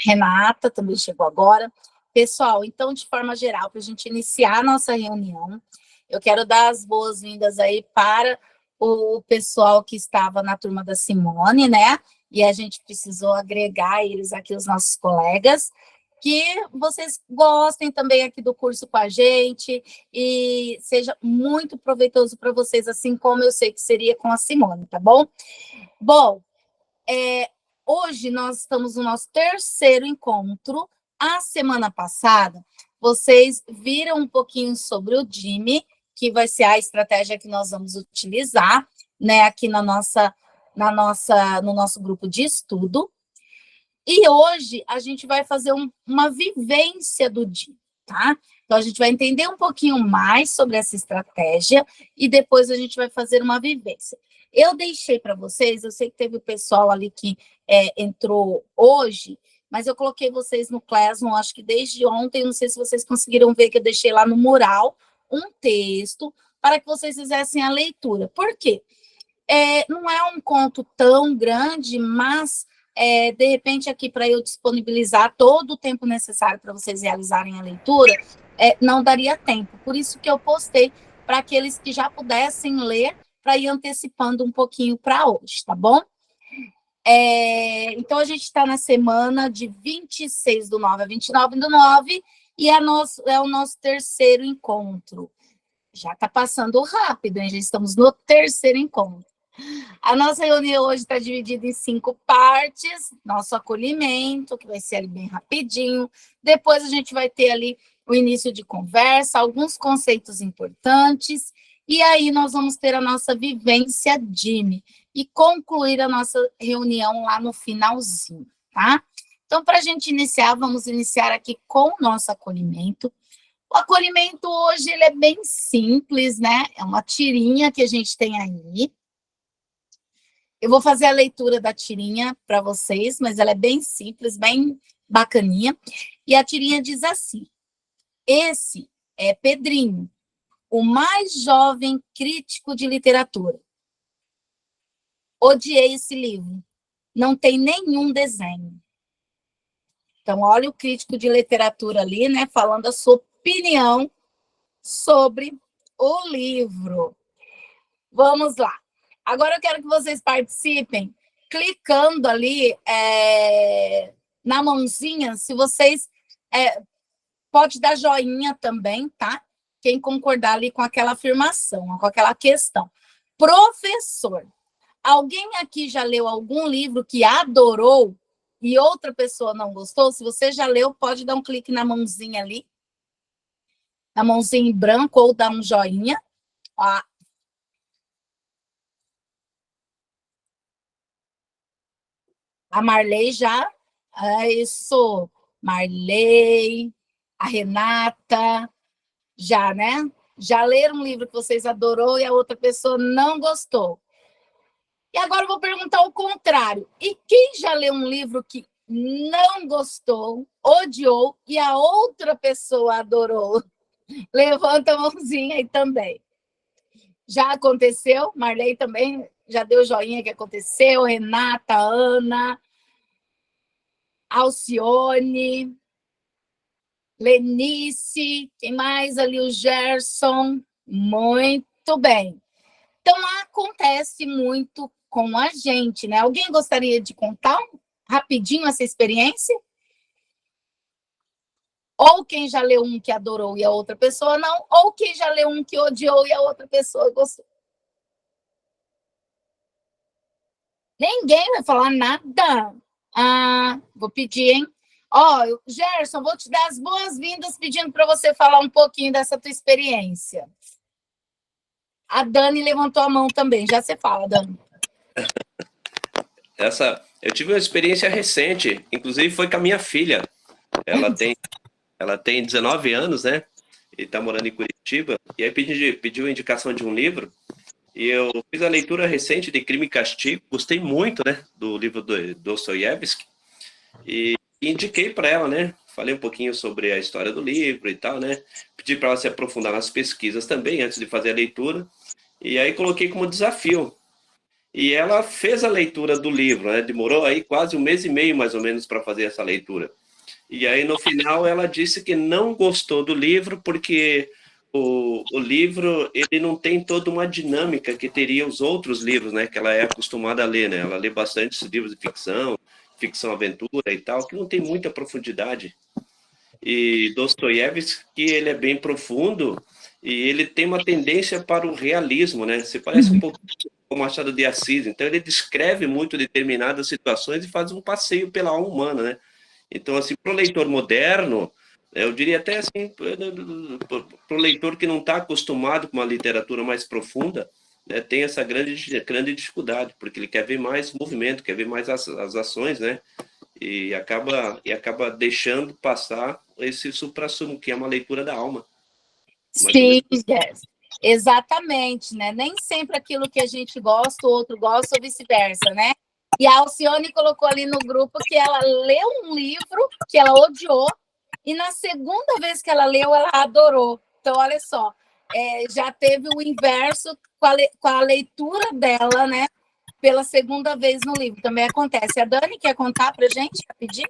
Renata também chegou agora. Pessoal, então, de forma geral, para a gente iniciar a nossa reunião, eu quero dar as boas-vindas aí para o pessoal que estava na turma da Simone, né? E a gente precisou agregar eles aqui, os nossos colegas, que vocês gostem também aqui do curso com a gente e seja muito proveitoso para vocês, assim como eu sei que seria com a Simone, tá bom? Bom, hoje nós estamos no nosso terceiro encontro. A semana passada, vocês viram um pouquinho sobre o DIME, que vai ser a estratégia que nós vamos utilizar, né, aqui no nosso grupo de estudo. E hoje a gente vai fazer uma vivência do DIME, tá? Então, a gente vai entender um pouquinho mais sobre essa estratégia e depois a gente vai fazer uma vivência. Eu deixei para vocês, eu sei que teve o pessoal ali que entrou hoje, mas eu coloquei vocês no Classroom, acho que desde ontem, não sei se vocês conseguiram ver que eu deixei lá no mural um texto para que vocês fizessem a leitura. Por quê? Não é um conto tão grande, mas, de repente, aqui para eu disponibilizar todo o tempo necessário para vocês realizarem a leitura, não daria tempo. Por isso que eu postei para aqueles que já pudessem ler, para ir antecipando um pouquinho para hoje, tá bom? Então, a gente está na semana de 26/9 a 29/9, e é o nosso terceiro encontro. Já está passando rápido, hein? Já estamos no terceiro encontro. A nossa reunião hoje está dividida em 5 partes. Nosso acolhimento, que vai ser ali bem rapidinho. Depois a gente vai ter ali o início de conversa, alguns conceitos importantes. E aí nós vamos ter a nossa vivência DIME e concluir a nossa reunião lá no finalzinho, tá? Então, para a gente iniciar, vamos iniciar aqui com o nosso acolhimento. O acolhimento hoje ele é bem simples, né? É uma tirinha que a gente tem aí. Eu vou fazer a leitura da tirinha para vocês, mas ela é bem simples, bem bacaninha. E a tirinha diz assim: esse é Pedrinho, o mais jovem crítico de literatura. Odiei esse livro. Não tem nenhum desenho. Então, olha o crítico de literatura ali, né, falando a sua opinião sobre o livro. Vamos lá. Agora eu quero que vocês participem clicando ali na mãozinha, se vocês pode dar joinha também, tá? Quem concordar ali com aquela afirmação, com aquela questão. Professor, alguém aqui já leu algum livro que adorou e outra pessoa não gostou? Se você já leu, pode dar um clique na mãozinha ali, na mãozinha em branco, ou dar um joinha. Ó. A Marley já, isso, Marley, a Renata, já, né? Já leram um livro que vocês adorou e a outra pessoa não gostou. E agora eu vou perguntar o contrário. E quem já leu um livro que não gostou, odiou, e a outra pessoa adorou? Levanta a mãozinha aí também. Já aconteceu? Marley também já deu joinha que aconteceu. Renata, Ana, Alcione, Lenice, quem mais ali? O Gerson. Muito bem. Então, acontece muito com a gente, né? Alguém gostaria de contar rapidinho essa experiência? Ou quem já leu um que adorou e a outra pessoa não, ou quem já leu um que odiou e a outra pessoa gostou. Ninguém vai falar nada. Vou pedir, hein? Gerson, vou te dar as boas-vindas pedindo para você falar um pouquinho dessa tua experiência. A Dani levantou a mão também. Já você fala, Dani. Eu tive uma experiência recente, inclusive foi com a minha filha. Ela tem 19 anos, né? E está morando em Curitiba. E aí pediu a indicação de um livro. E eu fiz a leitura recente de Crime e Castigo. Gostei muito, né? Do livro do Dostoiévski. E indiquei para ela, né? Falei um pouquinho sobre a história do livro e tal, né? Pedi para ela se aprofundar nas pesquisas também, antes de fazer a leitura. E aí coloquei como desafio. e ela fez a leitura do livro, né? Demorou aí quase 1 mês e meio, mais ou menos, para fazer essa leitura. E aí, no final, ela disse que não gostou do livro porque o livro ele não tem toda uma dinâmica que teria os outros livros, né? Que ela é acostumada a ler, né? Ela lê bastante livros de ficção, ficção-aventura e tal, que não tem muita profundidade. E Dostoiévski, ele é bem profundo e ele tem uma tendência para o realismo, né? Você parece um pouco com Machado de Assis. Então, ele descreve muito determinadas situações e faz um passeio pela alma humana, né? Então, assim, para o leitor moderno, eu diria até assim, para o leitor que não está acostumado com uma literatura mais profunda, né, tem essa grande dificuldade, porque ele quer ver mais movimento, quer ver mais as ações, né? E acaba deixando passar esse suprassumo, que é uma leitura da alma. Sim, Jess, exatamente, né? Nem sempre aquilo que a gente gosta, o outro gosta, ou vice-versa, né? E a Alcione colocou ali no grupo que ela leu um livro que ela odiou, e na segunda vez que ela leu, ela adorou. Então, olha só, já teve o inverso com a leitura dela, né? Pela segunda vez no livro. Também acontece. A Dani quer contar pra gente, rapidinho?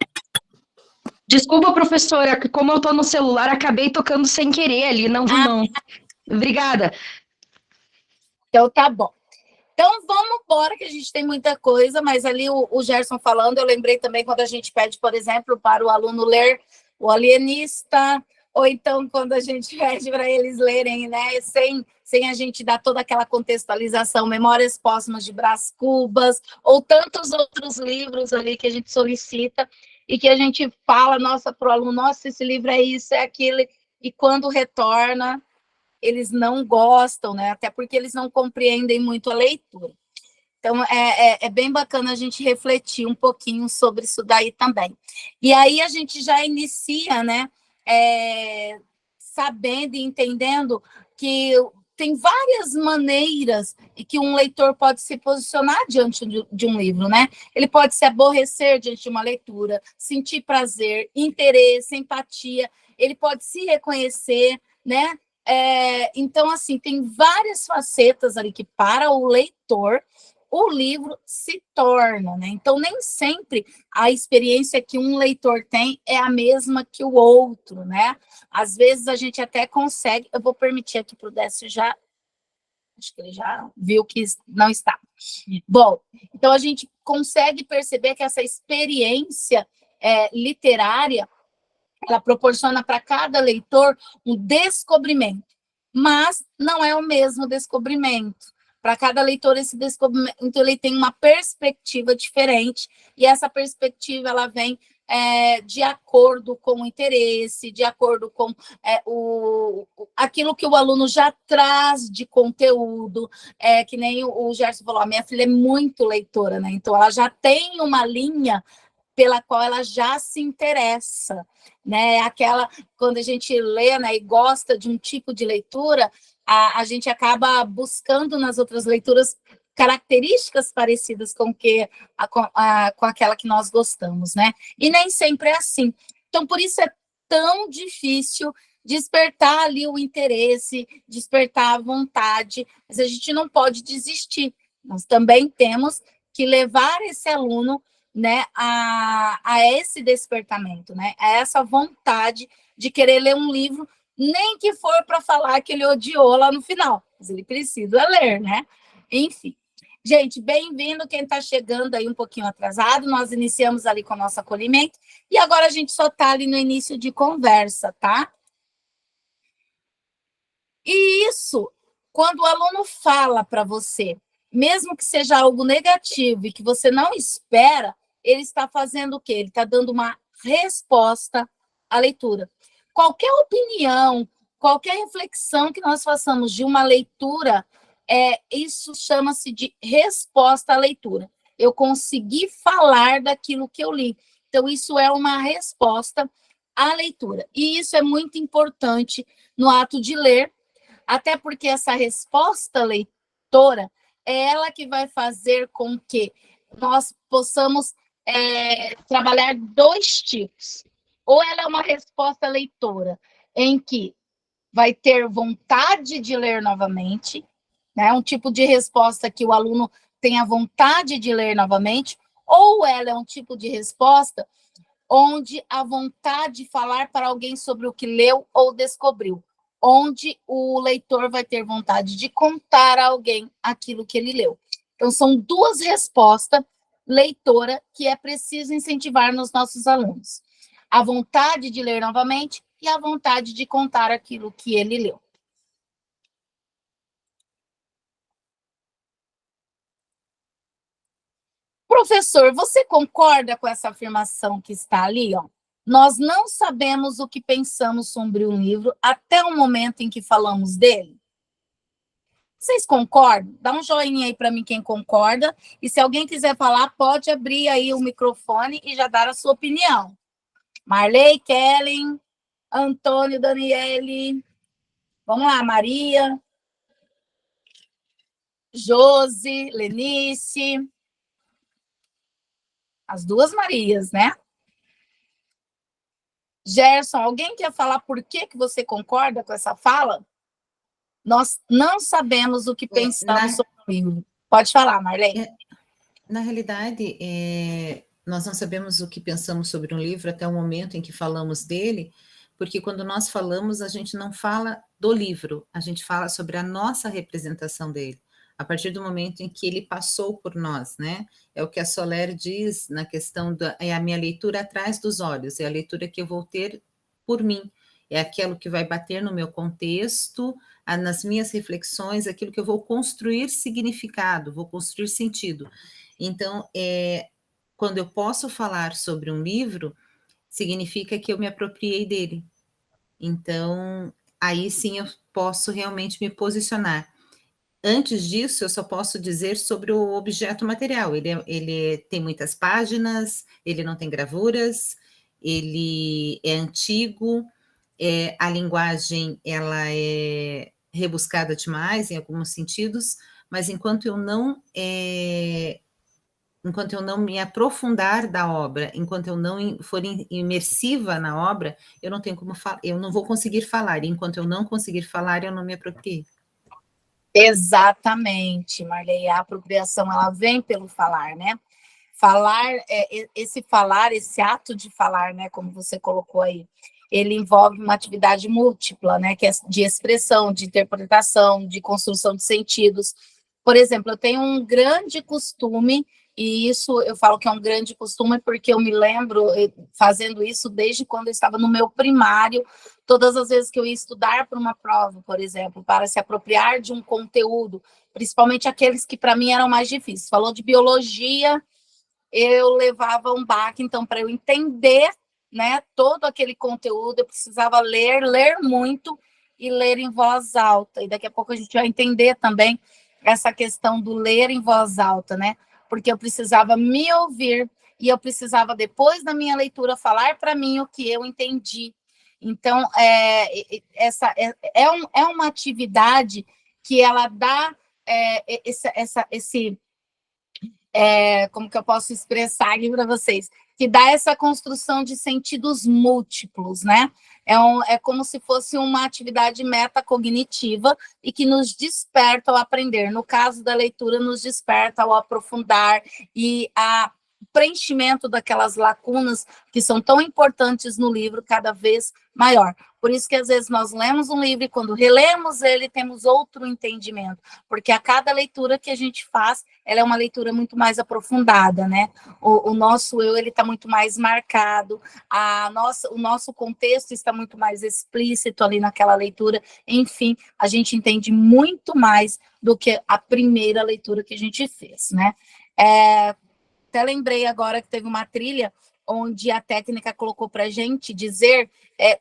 Desculpa, professora, que como eu tô no celular, acabei tocando sem querer ali, não. Obrigada. Então, tá bom. Então, vamos embora, que a gente tem muita coisa, mas ali o Gerson falando, eu lembrei também quando a gente pede, por exemplo, para o aluno ler O Alienista, ou então quando a gente pede para eles lerem, né, sem a gente dar toda aquela contextualização, Memórias Póstumas de Brás Cubas, ou tantos outros livros ali que a gente solicita, e que a gente fala, nossa, para o aluno, nossa, esse livro é isso, é aquilo, e quando retorna, eles não gostam, né? Até porque eles não compreendem muito a leitura. Então, é bem bacana a gente refletir um pouquinho sobre isso daí também. E aí a gente já inicia, né? Sabendo e entendendo que tem várias maneiras em que um leitor pode se posicionar diante de um livro, né? Ele pode se aborrecer diante de uma leitura, sentir prazer, interesse, empatia, ele pode se reconhecer, né? Então, assim, tem várias facetas ali que, para o leitor, o livro se torna, né? Então, nem sempre a experiência que um leitor tem é a mesma que o outro, né? Às vezes a gente até consegue, eu vou permitir aqui para o Décio já, acho que ele já viu que não está. Bom, então a gente consegue perceber que essa experiência literária, ela proporciona para cada leitor um descobrimento, mas não é o mesmo descobrimento. Para cada leitor, esse descobrimento ele tem uma perspectiva diferente, e essa perspectiva ela vem de acordo com o interesse, de acordo com aquilo que o aluno já traz de conteúdo, que nem o Gerson falou, a minha filha é muito leitora, né? Então ela já tem uma linha pela qual ela já se interessa, né? Aquela, quando a gente lê, né, e gosta de um tipo de leitura, a gente acaba buscando nas outras leituras características parecidas com aquela que nós gostamos, né? E nem sempre é assim. Então, por isso é tão difícil despertar ali o interesse, despertar a vontade, mas a gente não pode desistir. Nós também temos que levar esse aluno, né, a esse despertamento, né, a essa vontade de querer ler um livro, nem que for para falar que ele odiou lá no final, mas ele precisa ler, né? Enfim. Gente, bem-vindo quem está chegando aí um pouquinho atrasado, nós iniciamos ali com o nosso acolhimento, e agora a gente só está ali no início de conversa, tá? E isso, quando o aluno fala para você, mesmo que seja algo negativo e que você não espera, ele está fazendo o quê? Ele está dando uma resposta à leitura. Qualquer opinião, qualquer reflexão que nós façamos de uma leitura, isso chama-se de resposta à leitura. Eu consegui falar daquilo que eu li. Então, isso é uma resposta à leitura. E isso é muito importante no ato de ler, até porque essa resposta leitora é ela que vai fazer com que nós possamos trabalhar dois tipos. Ou ela é uma resposta leitora, em que vai ter vontade de ler novamente, né? Um tipo de resposta que o aluno tem a vontade de ler novamente, ou ela é um tipo de resposta onde a vontade de falar para alguém sobre o que leu ou descobriu, onde o leitor vai ter vontade de contar a alguém aquilo que ele leu. Então, são duas respostas leitora que é preciso incentivar nos nossos alunos. A vontade de ler novamente e a vontade de contar aquilo que ele leu. Professor, você concorda com essa afirmação que está ali, ó? Nós não sabemos o que pensamos sobre um livro até o momento em que falamos dele? Vocês concordam? Dá um joinha aí para mim quem concorda. E se alguém quiser falar, pode abrir aí o microfone e já dar a sua opinião. Marley, Kellen, Antônio, Daniele. Vamos lá, Maria. Josi, Lenice. As duas Marias, né? Gerson, alguém quer falar por que você concorda com essa fala? Nós não sabemos o que pensamos sobre o livro. Pode falar, Marlene. Na realidade, nós não sabemos o que pensamos sobre um livro até o momento em que falamos dele, porque quando nós falamos, a gente não fala do livro, a gente fala sobre a nossa representação dele, a partir do momento em que ele passou por nós, né? É o que a Soler diz na questão é a minha leitura atrás dos olhos, é a leitura que eu vou ter por mim, é aquilo que vai bater no meu contexto, nas minhas reflexões, aquilo que eu vou construir significado, vou construir sentido. Então, quando eu posso falar sobre um livro, significa que eu me apropriei dele. Então, aí sim eu posso realmente me posicionar. Antes disso, eu só posso dizer sobre o objeto material. Ele tem muitas páginas, ele não tem gravuras, ele é antigo, a linguagem ela é rebuscada demais em alguns sentidos, mas enquanto eu não me aprofundar da obra, enquanto eu não for imersiva na obra, eu não tenho como falar, eu não vou conseguir falar. E enquanto eu não conseguir falar, eu não me apropriei. Exatamente, Marley. A apropriação ela vem pelo falar, né? Falar, esse ato de falar, né? Como você colocou aí, ele envolve uma atividade múltipla, né? Que é de expressão, de interpretação, de construção de sentidos. Por exemplo, eu tenho um grande costume, e isso eu falo que é um grande costume porque eu me lembro fazendo isso desde quando eu estava no meu primário, todas as vezes que eu ia estudar para uma prova, por exemplo, para se apropriar de um conteúdo, principalmente aqueles que para mim eram mais difíceis. Falou de biologia, eu levava um baque, então, para eu entender, né, todo aquele conteúdo, eu precisava ler muito e ler em voz alta. E daqui a pouco a gente vai entender também essa questão do ler em voz alta, né? Porque eu precisava me ouvir e eu precisava, depois da minha leitura, falar para mim o que eu entendi. Então, é uma atividade que ela dá como que eu posso expressar aqui para vocês? Que dá essa construção de sentidos múltiplos, né? É como se fosse uma atividade metacognitiva e que nos desperta ao aprender. No caso da leitura, nos desperta ao aprofundar e a preenchimento daquelas lacunas que são tão importantes no livro cada vez maior. Por isso que às vezes nós lemos um livro e quando relemos ele temos outro entendimento, porque a cada leitura que a gente faz, ela é uma leitura muito mais aprofundada, né? O nosso eu, ele está muito mais marcado, o nosso contexto está muito mais explícito ali naquela leitura, enfim, a gente entende muito mais do que a primeira leitura que a gente fez, né? Até lembrei agora que teve uma trilha onde a técnica colocou para a gente dizer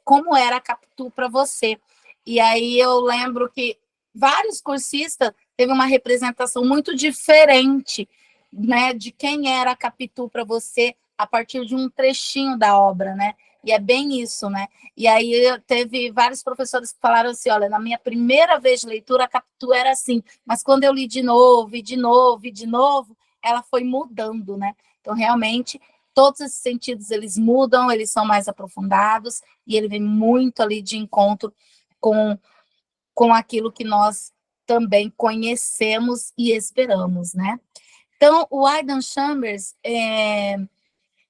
como era a Capitu para você. E aí eu lembro que vários cursistas teve uma representação muito diferente, né, de quem era a Capitu para você a partir de um trechinho da obra, né? E é bem isso, né? E aí teve vários professores que falaram assim, olha, na minha primeira vez de leitura a Capitu era assim, mas quando eu li de novo, e de novo, e de novo, ela foi mudando, né? Então, realmente, todos esses sentidos, eles mudam, eles são mais aprofundados, e ele vem muito ali de encontro com aquilo que nós também conhecemos e esperamos, né? Então, o Wyndham Chambers,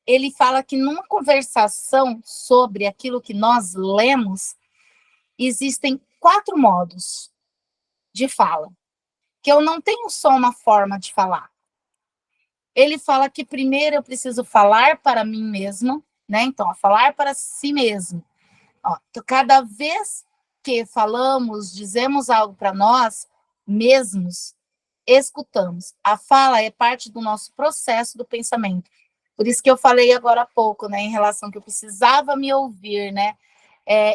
ele fala que numa conversação sobre aquilo que nós lemos, existem 4 modos de fala, que eu não tenho só uma forma de falar. Ele fala que primeiro eu preciso falar para mim mesmo, né? Então, falar para si mesmo. Ó, então, cada vez que falamos, dizemos algo para nós mesmos, escutamos. A fala é parte do nosso processo do pensamento. Por isso que eu falei agora há pouco, né, em relação que eu precisava me ouvir, né?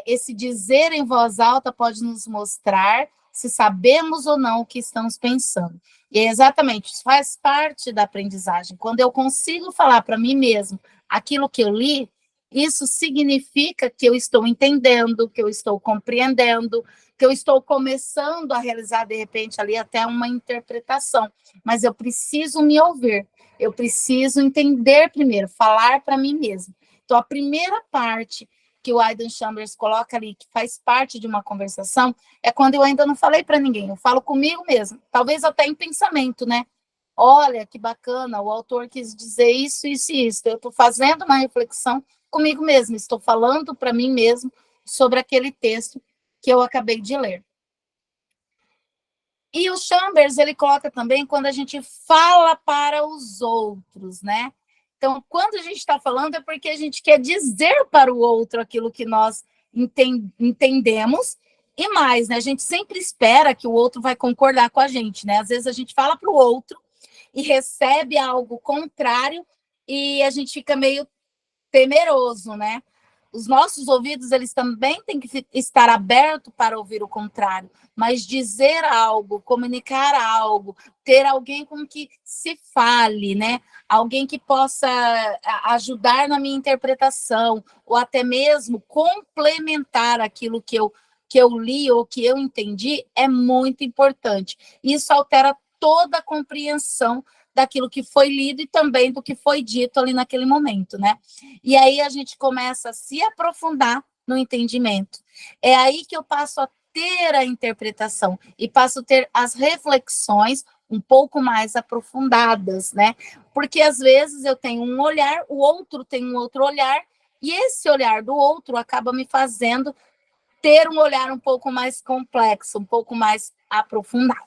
Esse dizer em voz alta pode nos mostrar se sabemos ou não o que estamos pensando. E exatamente, isso faz parte da aprendizagem. Quando eu consigo falar para mim mesmo aquilo que eu li, isso significa que eu estou entendendo, que eu estou compreendendo, que eu estou começando a realizar, de repente, ali até uma interpretação. Mas eu preciso me ouvir, eu preciso entender primeiro, falar para mim mesmo. Então, a primeira parte que o Wyndham Chambers coloca ali, que faz parte de uma conversação, é quando eu ainda não falei para ninguém, eu falo comigo mesmo, talvez até em pensamento, né? Olha, que bacana, o autor quis dizer isso, isso e isso. Eu estou fazendo uma reflexão comigo mesmo, estou falando para mim mesmo sobre aquele texto que eu acabei de ler. E o Chambers, ele coloca também quando a gente fala para os outros, né? Então, quando a gente está falando é porque a gente quer dizer para o outro aquilo que nós entendemos e mais, né? A gente sempre espera que o outro vai concordar com a gente, né? Às vezes a gente fala para o outro e recebe algo contrário e a gente fica meio temeroso, né? Os nossos ouvidos, eles também têm que estar abertos para ouvir o contrário, mas dizer algo, comunicar algo, ter alguém com que se fale, né? Alguém que possa ajudar na minha interpretação, ou até mesmo complementar aquilo que eu li ou que eu entendi, é muito importante. Isso altera toda a compreensão daquilo que foi lido e também do que foi dito ali naquele momento, né? E aí a gente começa a se aprofundar no entendimento. É aí que eu passo a ter a interpretação e passo a ter as reflexões um pouco mais aprofundadas, né? Porque às vezes eu tenho um olhar, o outro tem um outro olhar, e esse olhar do outro acaba me fazendo ter um olhar um pouco mais complexo, um pouco mais aprofundado.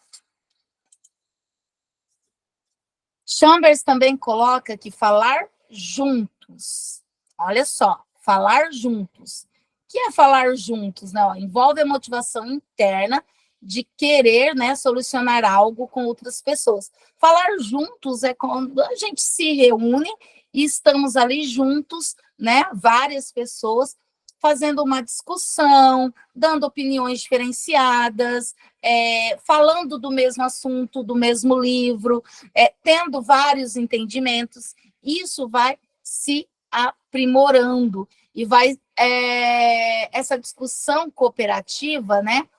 Chambers também coloca que falar juntos, olha só, falar juntos. O que é falar juntos? Não, envolve a motivação interna de querer, né, solucionar algo com outras pessoas. Falar juntos é quando a gente se reúne e estamos ali juntos, né, várias pessoas, fazendo uma discussão, dando opiniões diferenciadas, falando do mesmo assunto, do mesmo livro, tendo vários entendimentos. Isso vai se aprimorando e vai essa discussão cooperativa, né?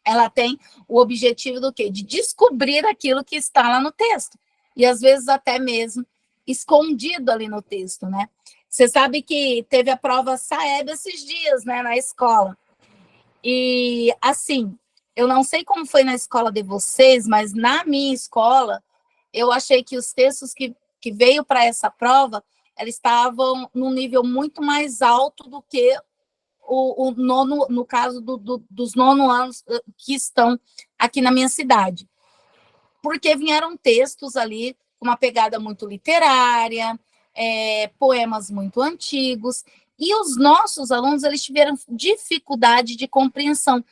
Ela tem o objetivo do quê? De descobrir aquilo que está lá no texto e às vezes até mesmo escondido ali no texto, né? Você sabe que teve a prova SAEB esses dias, né, na escola. E, assim, eu não sei como foi na escola de vocês, mas na minha escola, eu achei que os textos que veio para essa prova, eles estavam num nível muito mais alto do que o nono, no caso dos 9º anos que estão aqui na minha cidade. Porque vieram textos ali com uma pegada muito literária, poemas muito antigos, e os nossos alunos, eles tiveram dificuldade de compreensão,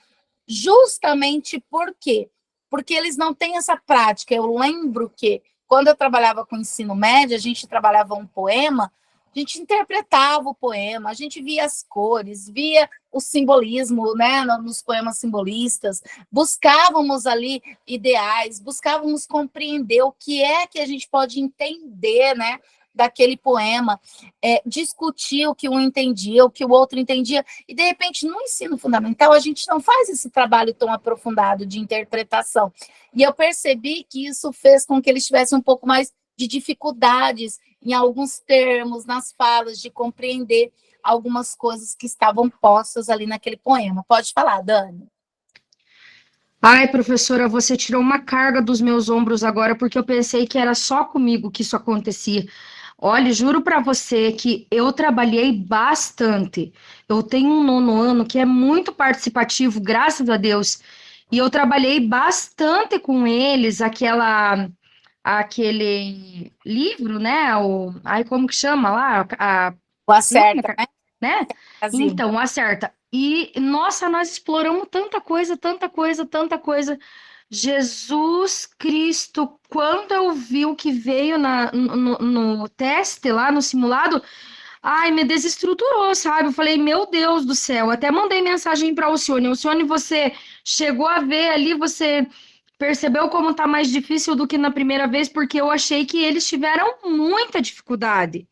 justamente por quê? Porque eles não têm essa prática. Eu lembro que, quando eu trabalhava com ensino médio, a gente trabalhava um poema, a gente interpretava o poema, a gente via as cores, via o simbolismo, né, nos poemas simbolistas, buscávamos ali ideais, buscávamos compreender o que é que a gente pode entender, né, daquele poema, discutir o que um entendia, o que o outro entendia, e de repente no ensino fundamental a gente não faz esse trabalho tão aprofundado de interpretação, e eu percebi que isso fez com que eles tivessem um pouco mais de dificuldades em alguns termos, nas falas, de compreender algumas coisas que estavam postas ali naquele poema. Pode falar, Dani. Ai, professora, você tirou uma carga dos meus ombros agora, porque eu pensei que era só comigo que isso acontecia. Olha, juro para você que eu trabalhei bastante. Eu tenho um nono ano que é muito participativo, graças a Deus. E eu trabalhei bastante com eles, aquele livro, né? Ai, como que chama lá? O Acerta, né? Né? Brasil. Então, acerta. E, nossa, nós exploramos tanta coisa, tanta coisa, tanta coisa. Jesus Cristo, quando eu vi o que veio no teste lá, no simulado, ai, me desestruturou, sabe? Eu falei, meu Deus do céu. Até mandei mensagem para o Alcione. Alcione, você chegou a ver ali, você percebeu como tá mais difícil do que na primeira vez, porque eu achei que eles tiveram muita dificuldade.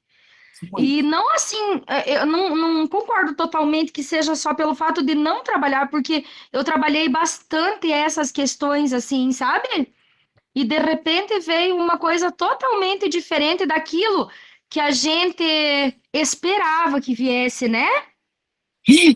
E Muito. não assim, eu não concordo totalmente que seja só pelo fato de não trabalhar, porque eu trabalhei bastante essas questões assim, sabe? E de repente veio uma coisa totalmente diferente daquilo que a gente esperava que viesse, né?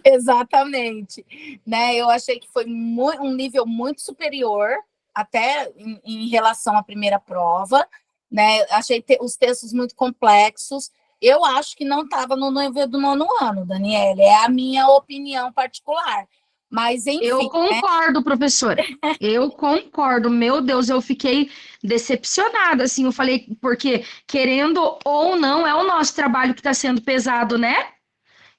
Exatamente, né? Eu achei que foi um nível muito superior, até em relação à primeira prova, né? Achei os textos muito complexos. Eu acho que não estava no nível do nono ano, Daniela. É a minha opinião particular. Mas, Eu enfim, né? concordo, professora. Eu concordo. Meu Deus, eu fiquei decepcionada, assim. Eu falei, porque querendo ou não, é o nosso trabalho que está sendo pesado, né?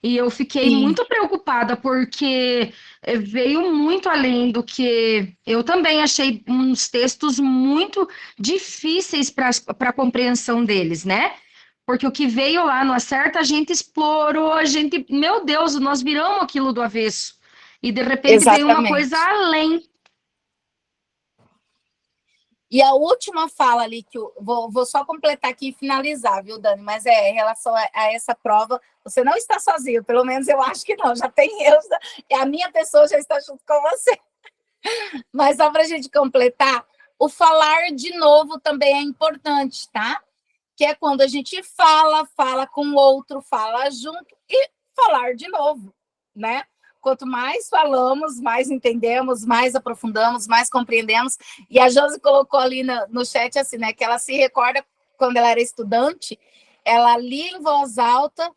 E eu fiquei Sim, muito preocupada porque veio muito além do que eu também achei uns textos muito difíceis para a compreensão deles, né? Porque o que veio lá no Acerta, a gente explorou, a gente, meu Deus, nós viramos aquilo do avesso. E de repente veio uma coisa exatamente. além. E a última fala ali, que eu vou só completar aqui e finalizar, viu, Dani? Mas em relação a essa prova, você não está sozinho, pelo menos eu acho que não, já tem eu, a minha pessoa já está junto com você. Mas só para a gente completar, o falar de novo também é importante, tá? Que é quando a gente fala com o outro, fala junto e falar de novo, né? Quanto mais falamos, mais entendemos, mais aprofundamos, mais compreendemos. E a Josi colocou ali no chat assim, né? Que ela se recorda quando ela era estudante, ela lia em voz alta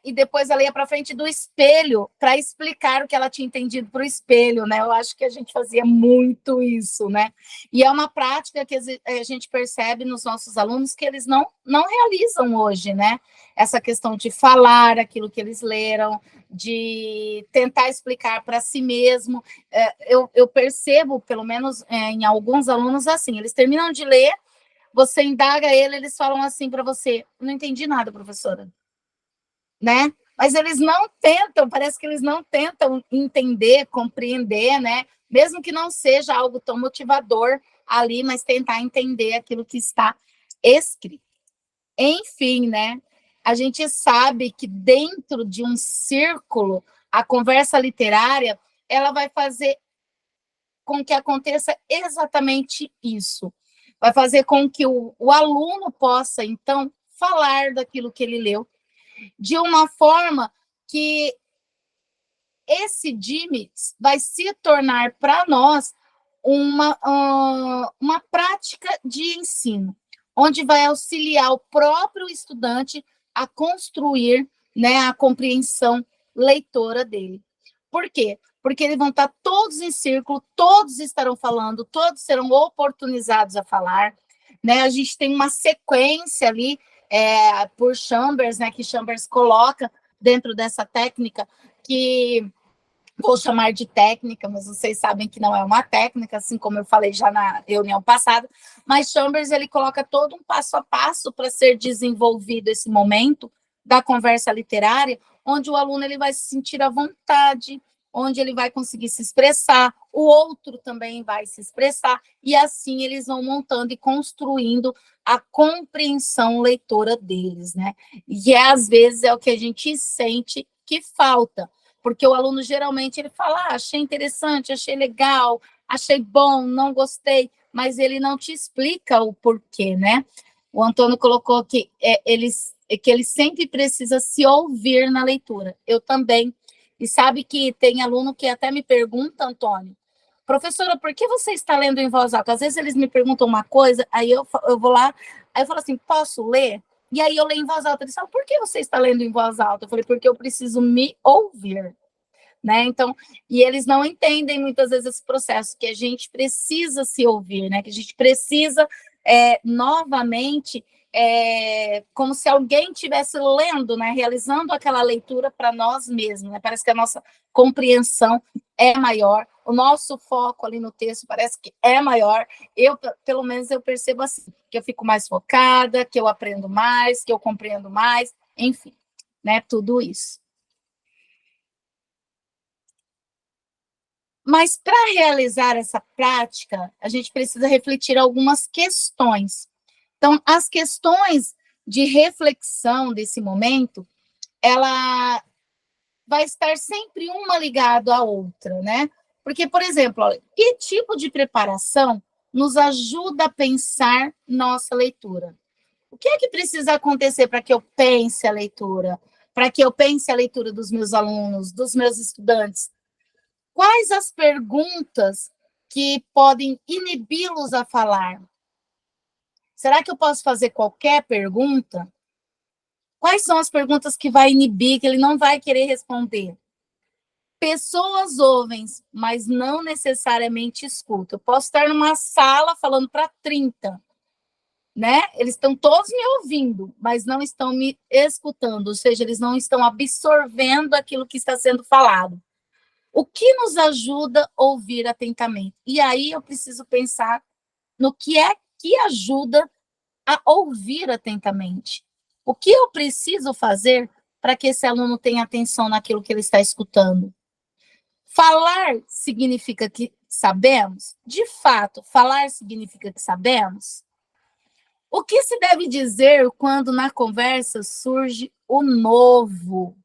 e depois ela ia para frente do espelho para explicar o que ela tinha entendido para o espelho, né? Eu acho que a gente fazia muito isso, né? E é uma prática que a gente percebe nos nossos alunos que eles não realizam hoje, né? Essa questão de falar aquilo que eles leram, de tentar explicar para si mesmo. Eu percebo, pelo menos em alguns alunos, assim, eles terminam de ler, você indaga ele, eles falam assim para você, não entendi nada, professora, né? Mas eles não tentam, parece que eles não tentam entender, compreender, né? Mesmo que não seja algo tão motivador ali, mas tentar entender aquilo que está escrito. Enfim, né? A gente sabe que dentro de um círculo, a conversa literária, ela vai fazer com que aconteça exatamente isso. Vai fazer com que o aluno possa, então, falar daquilo que ele leu, de uma forma que esse DIME vai se tornar para nós uma prática de ensino, onde vai auxiliar o próprio estudante a construir, né, a compreensão leitora dele. Por quê? Porque eles vão estar todos em círculo, todos estarão falando, todos serão oportunizados a falar, né? A gente tem uma sequência ali por Chambers, né, que Chambers coloca dentro dessa técnica, que vou chamar de técnica, mas vocês sabem que não é uma técnica, assim como eu falei já na reunião passada, mas Chambers, ele coloca todo um passo a passo para ser desenvolvido esse momento da conversa literária, onde o aluno ele vai se sentir à vontade, onde ele vai conseguir se expressar, o outro também vai se expressar, e assim eles vão montando e construindo a compreensão leitora deles, né? E às vezes é o que a gente sente que falta, porque o aluno geralmente ele fala, achei interessante, achei legal, achei bom, não gostei, mas ele não te explica o porquê, né? O Antônio colocou que ele sempre precisa se ouvir na leitura. Eu também. E sabe que tem aluno que até me pergunta, Antônio, professora, por que você está lendo em voz alta? Às vezes eles me perguntam uma coisa, aí eu vou lá, aí eu falo assim, posso ler? E aí eu leio em voz alta. Eles falam, por que você está lendo em voz alta? Eu falei, porque eu preciso me ouvir, né? Então, e eles não entendem muitas vezes esse processo, que a gente precisa se ouvir, né? Que a gente precisa, novamente, como se alguém estivesse lendo, né? Realizando aquela leitura para nós mesmos, né? Parece que a nossa compreensão é maior, o nosso foco ali no texto parece que é maior. Eu, pelo menos, eu percebo assim, que eu fico mais focada, que eu aprendo mais, que eu compreendo mais, enfim, né? Tudo isso. Mas para realizar essa prática, a gente precisa refletir algumas questões. Então, as questões de reflexão desse momento, ela vai estar sempre uma ligada à outra, né? Porque, por exemplo, olha, que tipo de preparação nos ajuda a pensar nossa leitura? O que é que precisa acontecer para que eu pense a leitura? Para que eu pense a leitura dos meus alunos, dos meus estudantes? Quais as perguntas que podem inibi-los a falar? Será que eu posso fazer qualquer pergunta? Quais são as perguntas que vai inibir, que ele não vai querer responder? Pessoas ouvem, mas não necessariamente escutam. Eu posso estar numa sala falando para 30, né? Eles estão todos me ouvindo, mas não estão me escutando, ou seja, eles não estão absorvendo aquilo que está sendo falado. O que nos ajuda a ouvir atentamente? E aí eu preciso pensar no que é que ajuda a ouvir atentamente. O que eu preciso fazer para que esse aluno tenha atenção naquilo que ele está escutando? Falar significa que sabemos? De fato, falar significa que sabemos? O que se deve dizer quando na conversa surge o novo?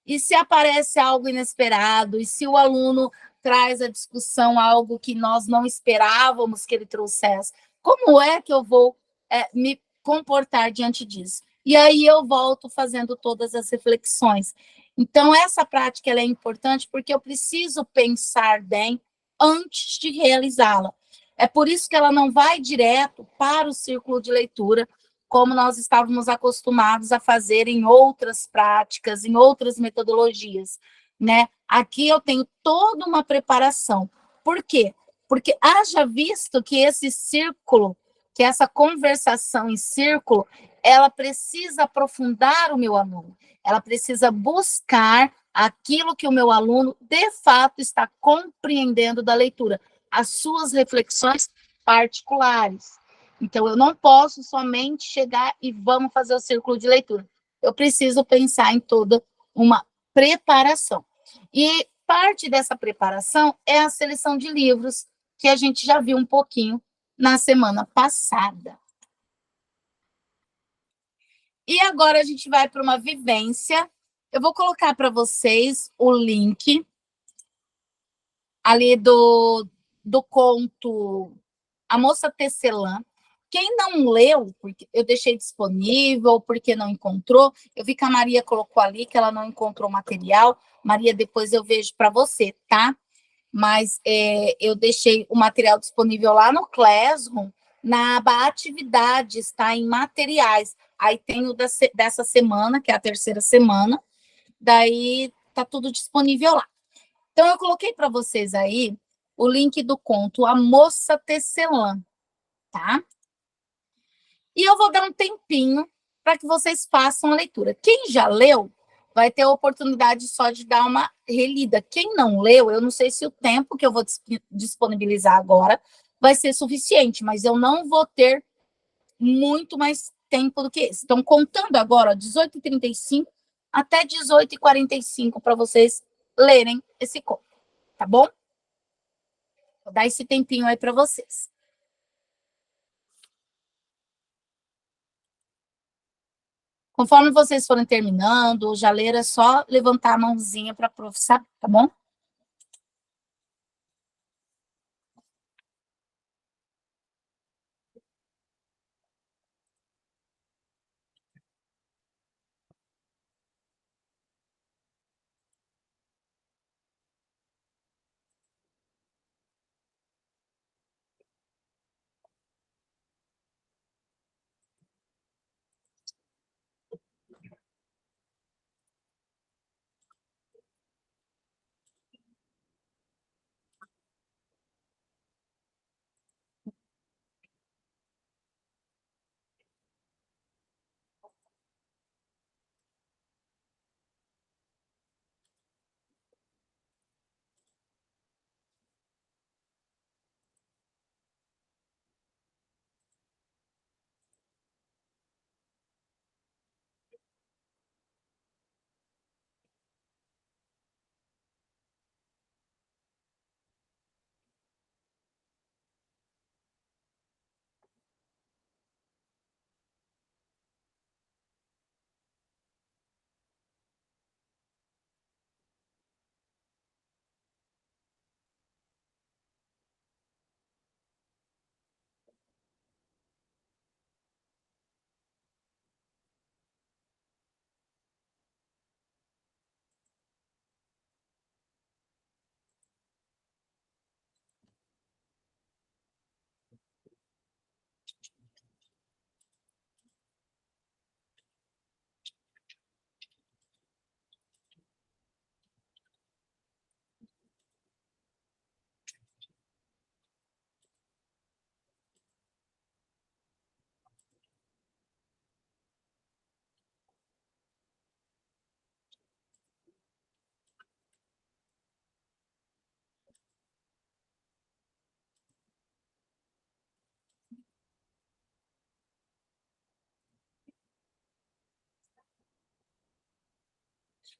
E se aparece algo inesperado? E se o aluno traz à discussão algo que nós não esperávamos que ele trouxesse? Como é que eu vou me comportar diante disso? E aí eu volto fazendo todas as reflexões. Então, essa prática ela é importante porque eu preciso pensar bem antes de realizá-la. É por isso que ela não vai direto para o círculo de leitura, como nós estávamos acostumados a fazer em outras práticas, em outras metodologias, né? Aqui eu tenho toda uma preparação. Por quê? Porque haja visto que esse círculo, que essa conversação em círculo, ela precisa aprofundar o meu aluno, ela precisa buscar aquilo que o meu aluno, de fato, está compreendendo da leitura, as suas reflexões particulares. Então, eu não posso somente chegar e vamos fazer o círculo de leitura. Eu preciso pensar em toda uma preparação. E parte dessa preparação é a seleção de livros, que a gente já viu um pouquinho na semana passada. E agora a gente vai para uma vivência. Eu vou colocar para vocês o link ali do conto A Moça Tecelã. Quem não leu, porque eu deixei disponível, porque não encontrou, eu vi que a Maria colocou ali que ela não encontrou material. Maria, depois eu vejo para você, tá? Mas eu deixei o material disponível lá no Classroom, na aba Atividades, tá? Em materiais. Aí tem o dessa semana, que é a terceira semana, daí tá tudo disponível lá. Então, eu coloquei para vocês aí o link do conto A Moça Tecelã, tá? E eu vou dar um tempinho para que vocês façam a leitura. Quem já leu vai ter a oportunidade só de dar uma relida. Quem não leu, eu não sei se o tempo que eu vou disponibilizar agora vai ser suficiente, mas eu não vou ter muito mais tempo do que esse. Então, contando agora, 18h35 até 18h45 para vocês lerem esse conto, tá bom? Vou dar esse tempinho aí para vocês. Conforme vocês forem terminando, já leram, é só levantar a mãozinha para a prof, sabe? Tá bom?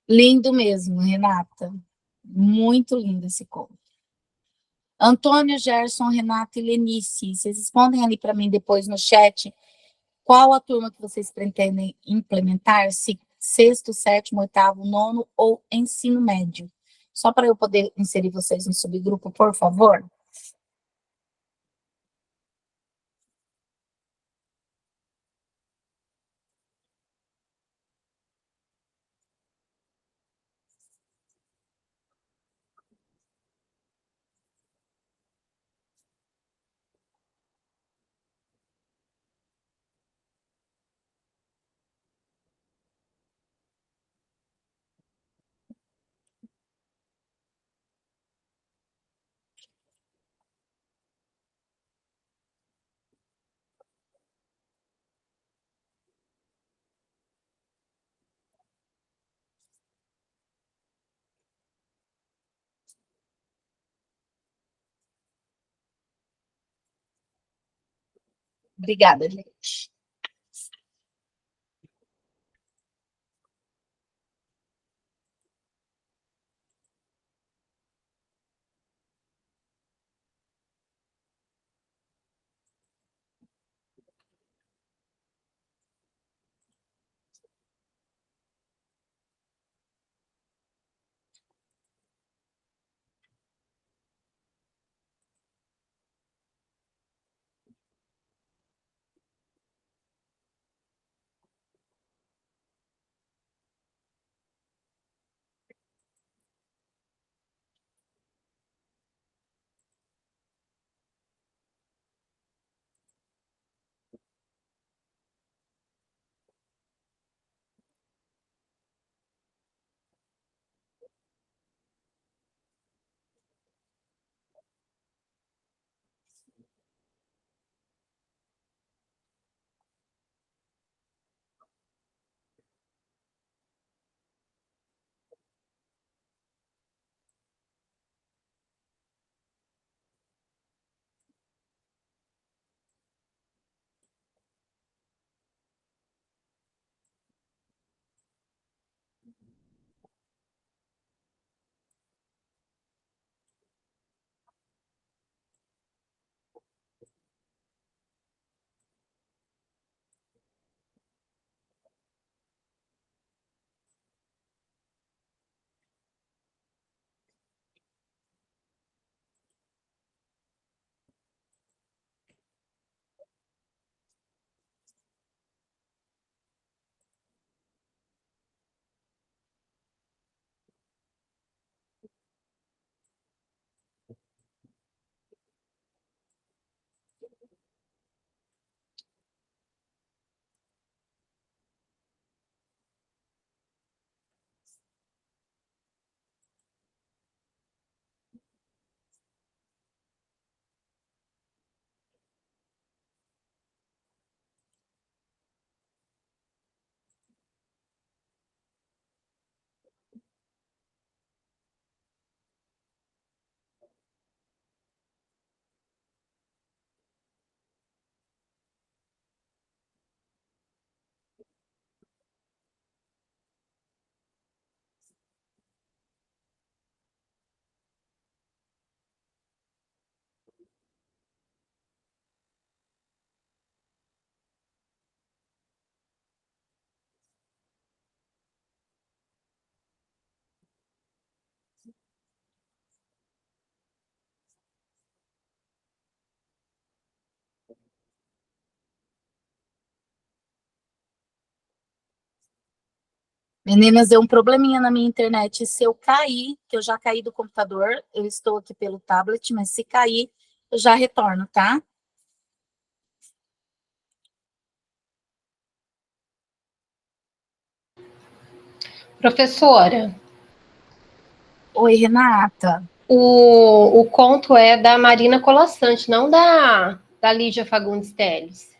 Lindo mesmo, Renata. Muito lindo esse conto. Antônio, Gerson, Renata e Lenice, vocês respondem ali para mim depois no chat qual a turma que vocês pretendem implementar, se sexto, sétimo, oitavo, nono ou ensino médio. Só para eu poder inserir vocês no subgrupo, por favor. Obrigada, gente. Meninas, deu um probleminha na minha internet. Se eu cair, que eu já caí do computador, eu estou aqui pelo tablet, mas se cair, eu já retorno, tá? Professora, Oi, Renata. o conto é da Marina Colaçante, não da Lígia Fagundes Telles.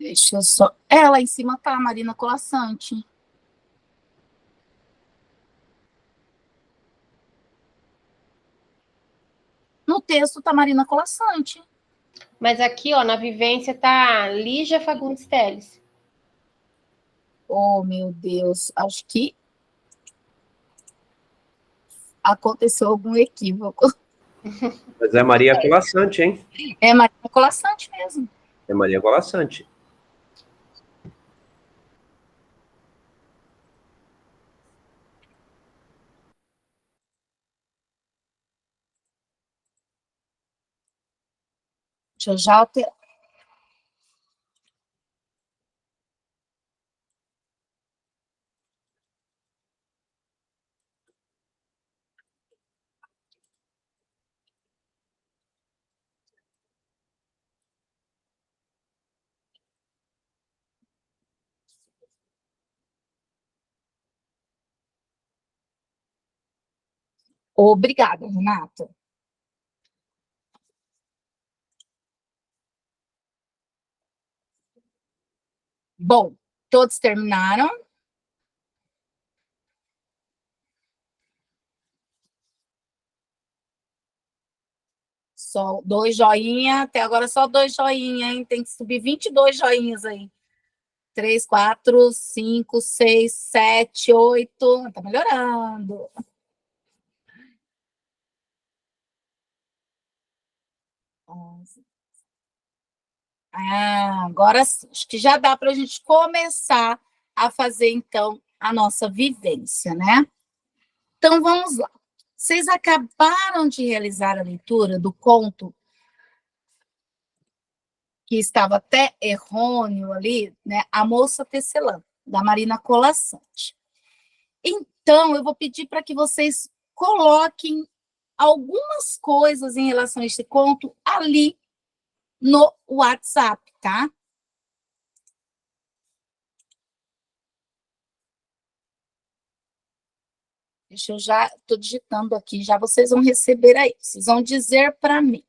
Deixa eu só. É, lá em cima tá a Marina Colaçante. No texto tá Marina Colaçante. Mas aqui, ó, na vivência tá Lígia Fagundes Telles. Oh, meu Deus, acho que aconteceu algum equívoco. Mas é Maria Colassante, hein? É Maria Colassante mesmo. É Maria Colassante. Deixa eu já alterar. Obrigada, Renata. Bom, todos terminaram? Só 2 joinha, até agora só 2 joinha, hein? Tem que subir 22 joinhas aí. 3, 4, 5, 6, 7, 8. Tá melhorando. Agora sim, acho que já dá para a gente começar a fazer, então, a nossa vivência, né? Então, vamos lá. Vocês acabaram de realizar a leitura do conto que estava até errôneo ali, né? A Moça Tecelã, da Marina Colasanti. Então, eu vou pedir para que vocês coloquem algumas coisas em relação a esse conto ali no WhatsApp, tá? Deixa eu já, estou digitando aqui, já vocês vão receber aí. Vocês vão dizer para mim.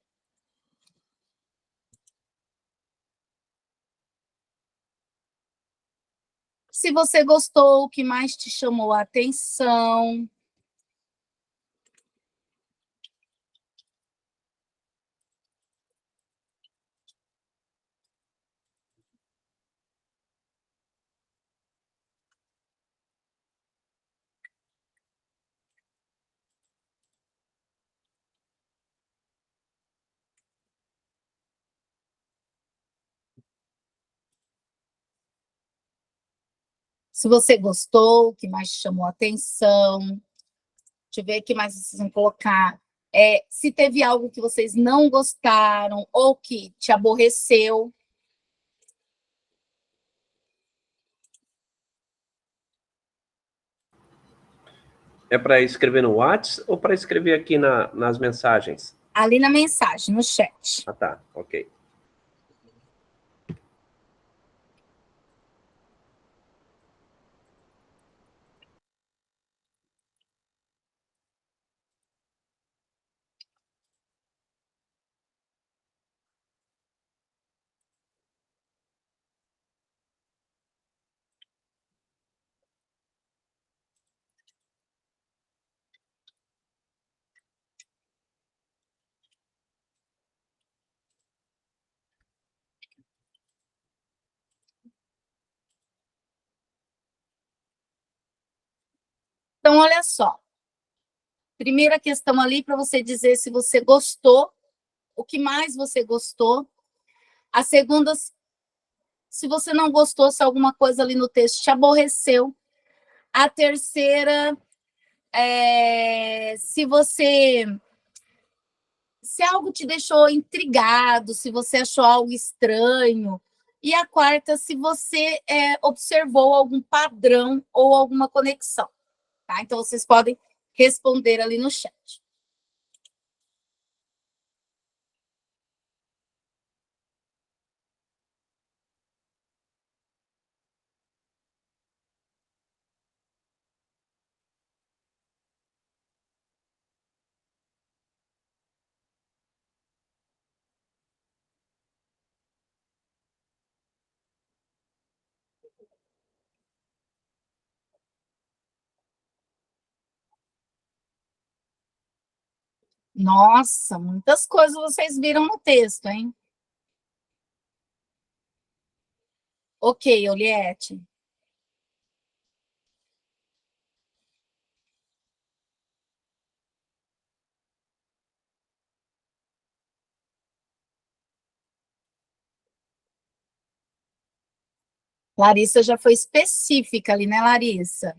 Se você gostou, o que mais te chamou a atenção. Se você gostou, o que mais te chamou a atenção. Deixa eu ver o que mais vocês vão colocar. Se teve algo que vocês não gostaram ou que te aborreceu. É para escrever no WhatsApp ou para escrever aqui nas mensagens? Ali na mensagem, no chat. Ah, tá. Ok. Então, olha só. Primeira questão ali para você dizer se você gostou, o que mais você gostou. A segunda, se você não gostou, se alguma coisa ali no texto te aborreceu. A terceira, se algo te deixou intrigado, se você achou algo estranho. E a quarta, se você observou algum padrão ou alguma conexão. Tá? Então, vocês podem responder ali no chat. Nossa, muitas coisas vocês viram no texto, hein? Ok, Oliette. Larissa já foi específica ali, né, Larissa?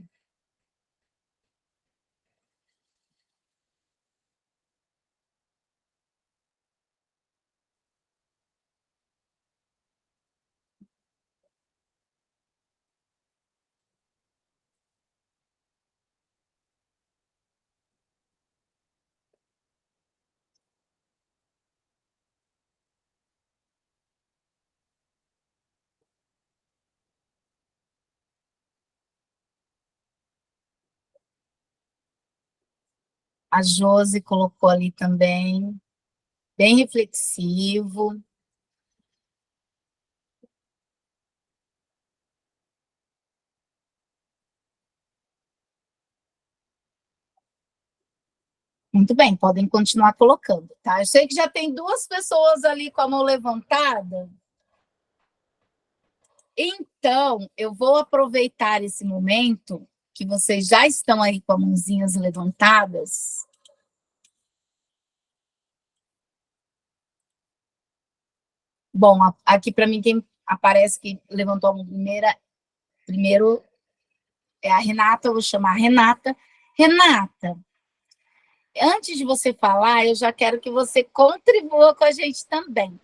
A Josi colocou ali também, bem reflexivo. Muito bem, podem continuar colocando, tá? Eu sei que já tem 2 pessoas ali com a mão levantada. Então, eu vou aproveitar esse momento que vocês já estão aí com as mãozinhas levantadas. Bom, aqui para mim quem aparece que levantou a mão primeiro é a Renata, eu vou chamar a Renata. Renata, antes de você falar, eu já quero que você contribua com a gente também.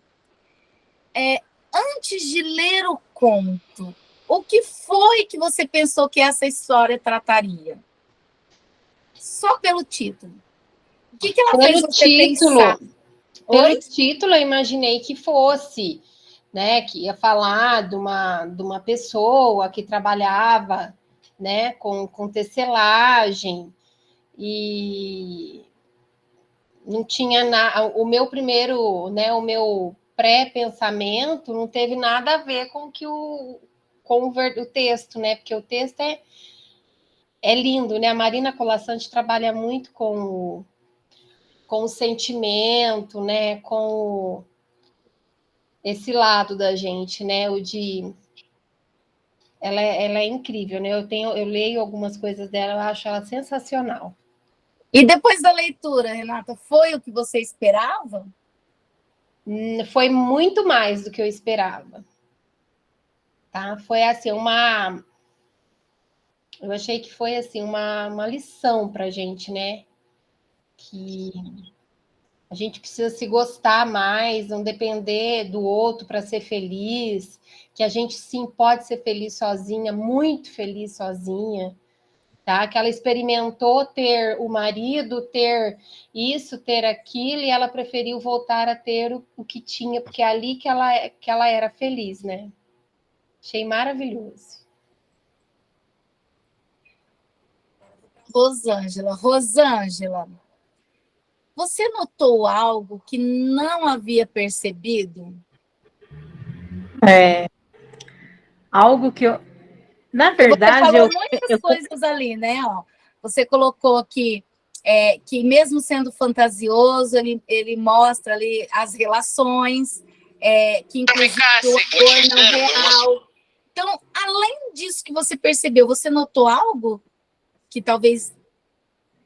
Antes de ler o conto, o que foi que você pensou que essa história trataria? Só pelo título. O que ela fez você pensar? Pelo título, eu imaginei que fosse, né, que ia falar de uma pessoa que trabalhava, né, com tecelagem, e não tinha nada. O meu primeiro, né, o meu pré-pensamento não teve nada a ver com o texto, né, porque o texto é lindo, né? A Marina Colasanti trabalha muito com o sentimento, né? Com esse lado da gente, né? Ela é incrível, né? Eu leio algumas coisas dela, eu acho ela sensacional. E depois da leitura, Renata, foi o que você esperava? Foi muito mais do que eu esperava. Tá? Foi assim, eu achei que foi assim uma lição para a gente, né? Que a gente precisa se gostar mais, não depender do outro para ser feliz, que a gente sim pode ser feliz sozinha, muito feliz sozinha, tá? Que ela experimentou ter o marido, ter isso, ter aquilo, e ela preferiu voltar a ter o que tinha, porque é ali que ela era feliz, né? Achei maravilhoso. Rosângela, você notou algo que não havia percebido? Algo que eu. Na Porque você verdade, falou muitas coisas ali, né? Ó, você colocou aqui que mesmo sendo fantasioso, ele mostra ali as relações, que inclusive o amor não é real. Então, além disso que você percebeu, você notou algo que talvez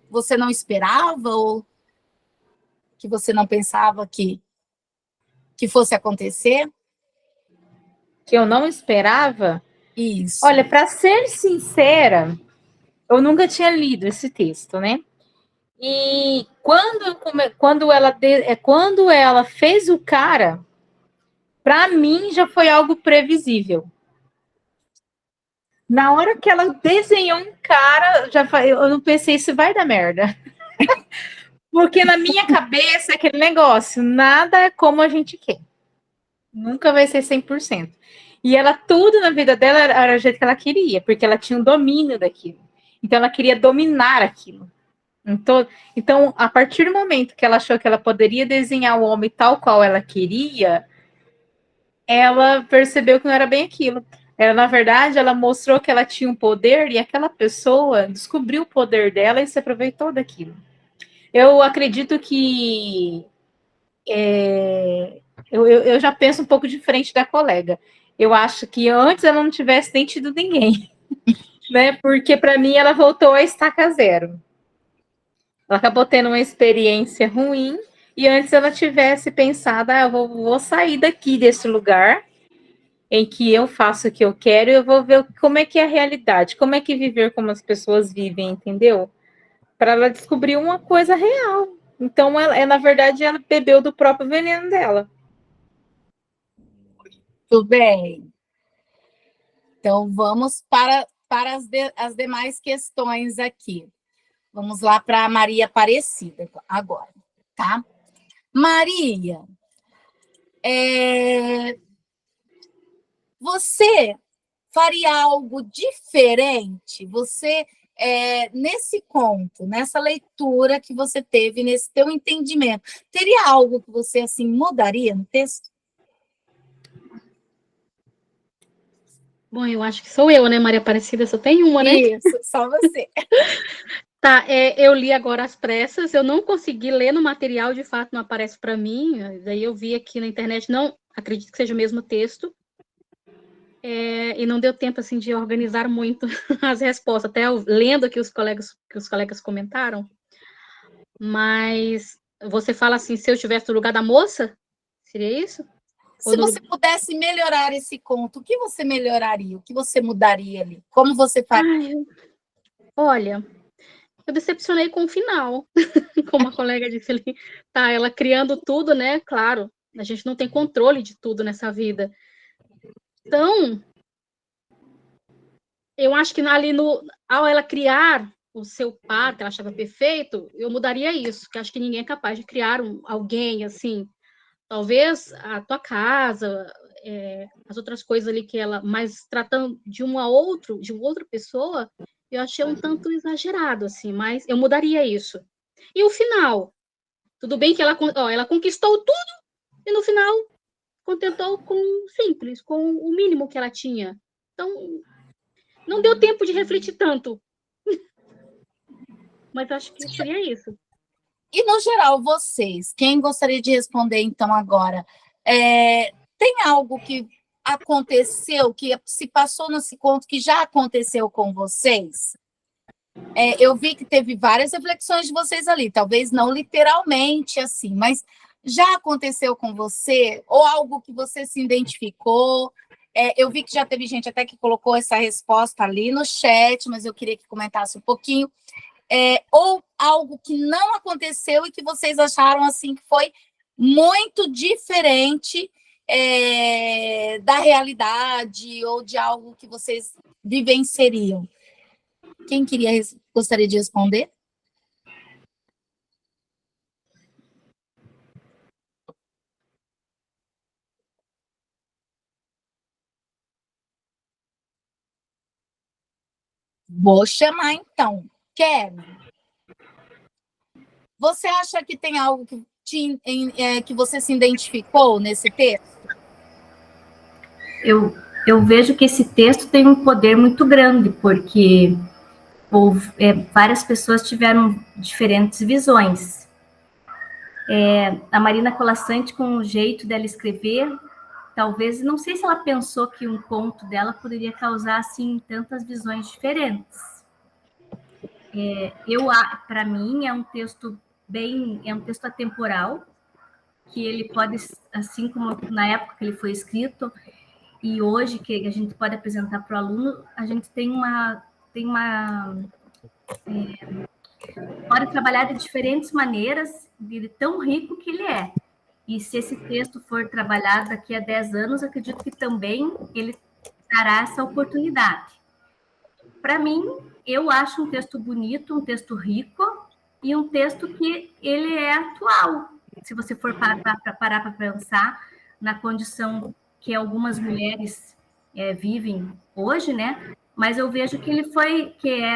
você não esperava ou que você não pensava que fosse acontecer? que eu não esperava. Isso. Olha, para ser sincera, eu nunca tinha lido esse texto, né? E quando ela fez o cara, para mim já foi algo previsível. Na hora que ela desenhou um cara, eu não pensei, isso vai dar merda. Porque na minha cabeça, aquele negócio, nada é como a gente quer. Nunca vai ser 100%. E ela, tudo na vida dela era o jeito que ela queria, porque ela tinha um domínio daquilo. Então, ela queria dominar aquilo. Então, a partir do momento que ela achou que ela poderia desenhar o homem tal qual ela queria, ela percebeu que não era bem aquilo. Ela, na verdade, ela mostrou que ela tinha um poder e aquela pessoa descobriu o poder dela e se aproveitou daquilo. Eu acredito que eu já penso um pouco diferente da colega. Eu acho que antes ela não tivesse nem tido ninguém, né? Porque para mim ela voltou a estaca zero. Ela acabou tendo uma experiência ruim e antes ela tivesse pensado, eu vou sair daqui desse lugar em que eu faço o que eu quero, eu vou ver como é que é a realidade, como é que viver como as pessoas vivem, entendeu? Para ela descobrir uma coisa real. Então, na verdade, ela bebeu do próprio veneno dela. Tudo bem. Então, vamos para as demais questões aqui. Vamos lá para a Maria Aparecida agora, tá? Maria, você faria algo diferente? Você, nesse conto, nessa leitura que você teve, nesse teu entendimento, teria algo que você, assim, mudaria no texto? Bom, eu acho que sou eu, né, Maria Aparecida? Só tem uma, né? Isso, só você. Tá, eu li agora às pressas, eu não consegui ler no material, de fato não aparece para mim, daí eu vi aqui na internet, não acredito que seja o mesmo texto, e não deu tempo, assim, de organizar muito as respostas, até lendo aqui que os colegas comentaram, mas você fala assim, se eu estivesse no lugar da moça, seria isso? Se você pudesse melhorar esse conto, o que você melhoraria? O que você mudaria ali? Como você faria? Olha, eu decepcionei com o final, como a colega disse ali, tá, ela criando tudo, né, claro, a gente não tem controle de tudo nessa vida. Então, eu acho que ali ao ela criar o seu par, que ela achava perfeito, eu mudaria isso, que acho que ninguém é capaz de criar alguém, assim, talvez a tua casa, as outras coisas ali que ela, mas tratando de uma outra pessoa, eu achei um tanto exagerado, assim, mas eu mudaria isso. E o final? Tudo bem que ela conquistou tudo e no final contentou com o simples, com o mínimo que ela tinha. Então, não deu tempo de refletir tanto. Mas acho que seria isso. E, no geral, vocês, quem gostaria de responder, então, agora? Tem algo que aconteceu, que se passou nesse conto, que já aconteceu com vocês? Eu vi que teve várias reflexões de vocês ali, talvez não literalmente assim, mas já aconteceu com você? Ou algo que você se identificou? Eu vi que já teve gente até que colocou essa resposta ali no chat, mas eu queria que comentasse um pouquinho. Ou algo que não aconteceu e que vocês acharam assim que foi muito diferente da realidade ou de algo que vocês vivenciariam. Quem gostaria de responder? Vou chamar então. Kevin, você acha que tem algo que você se identificou nesse texto? Eu vejo que esse texto tem um poder muito grande, porque várias pessoas tiveram diferentes visões. A Marina Colasanti, com o jeito dela escrever, talvez, não sei se ela pensou que um conto dela poderia causar, assim, tantas visões diferentes. Para mim, é um texto atemporal, que ele pode, assim como na época que ele foi escrito, e hoje que a gente pode apresentar para o aluno, a gente pode trabalhar de diferentes maneiras, de tão rico que ele é. E se esse texto for trabalhado daqui a 10 anos, acredito que também ele dará essa oportunidade. Para mim, eu acho um texto bonito, um texto rico e um texto que ele é atual. Se você for parar para pensar na condição que algumas mulheres vivem hoje, né? Mas eu vejo que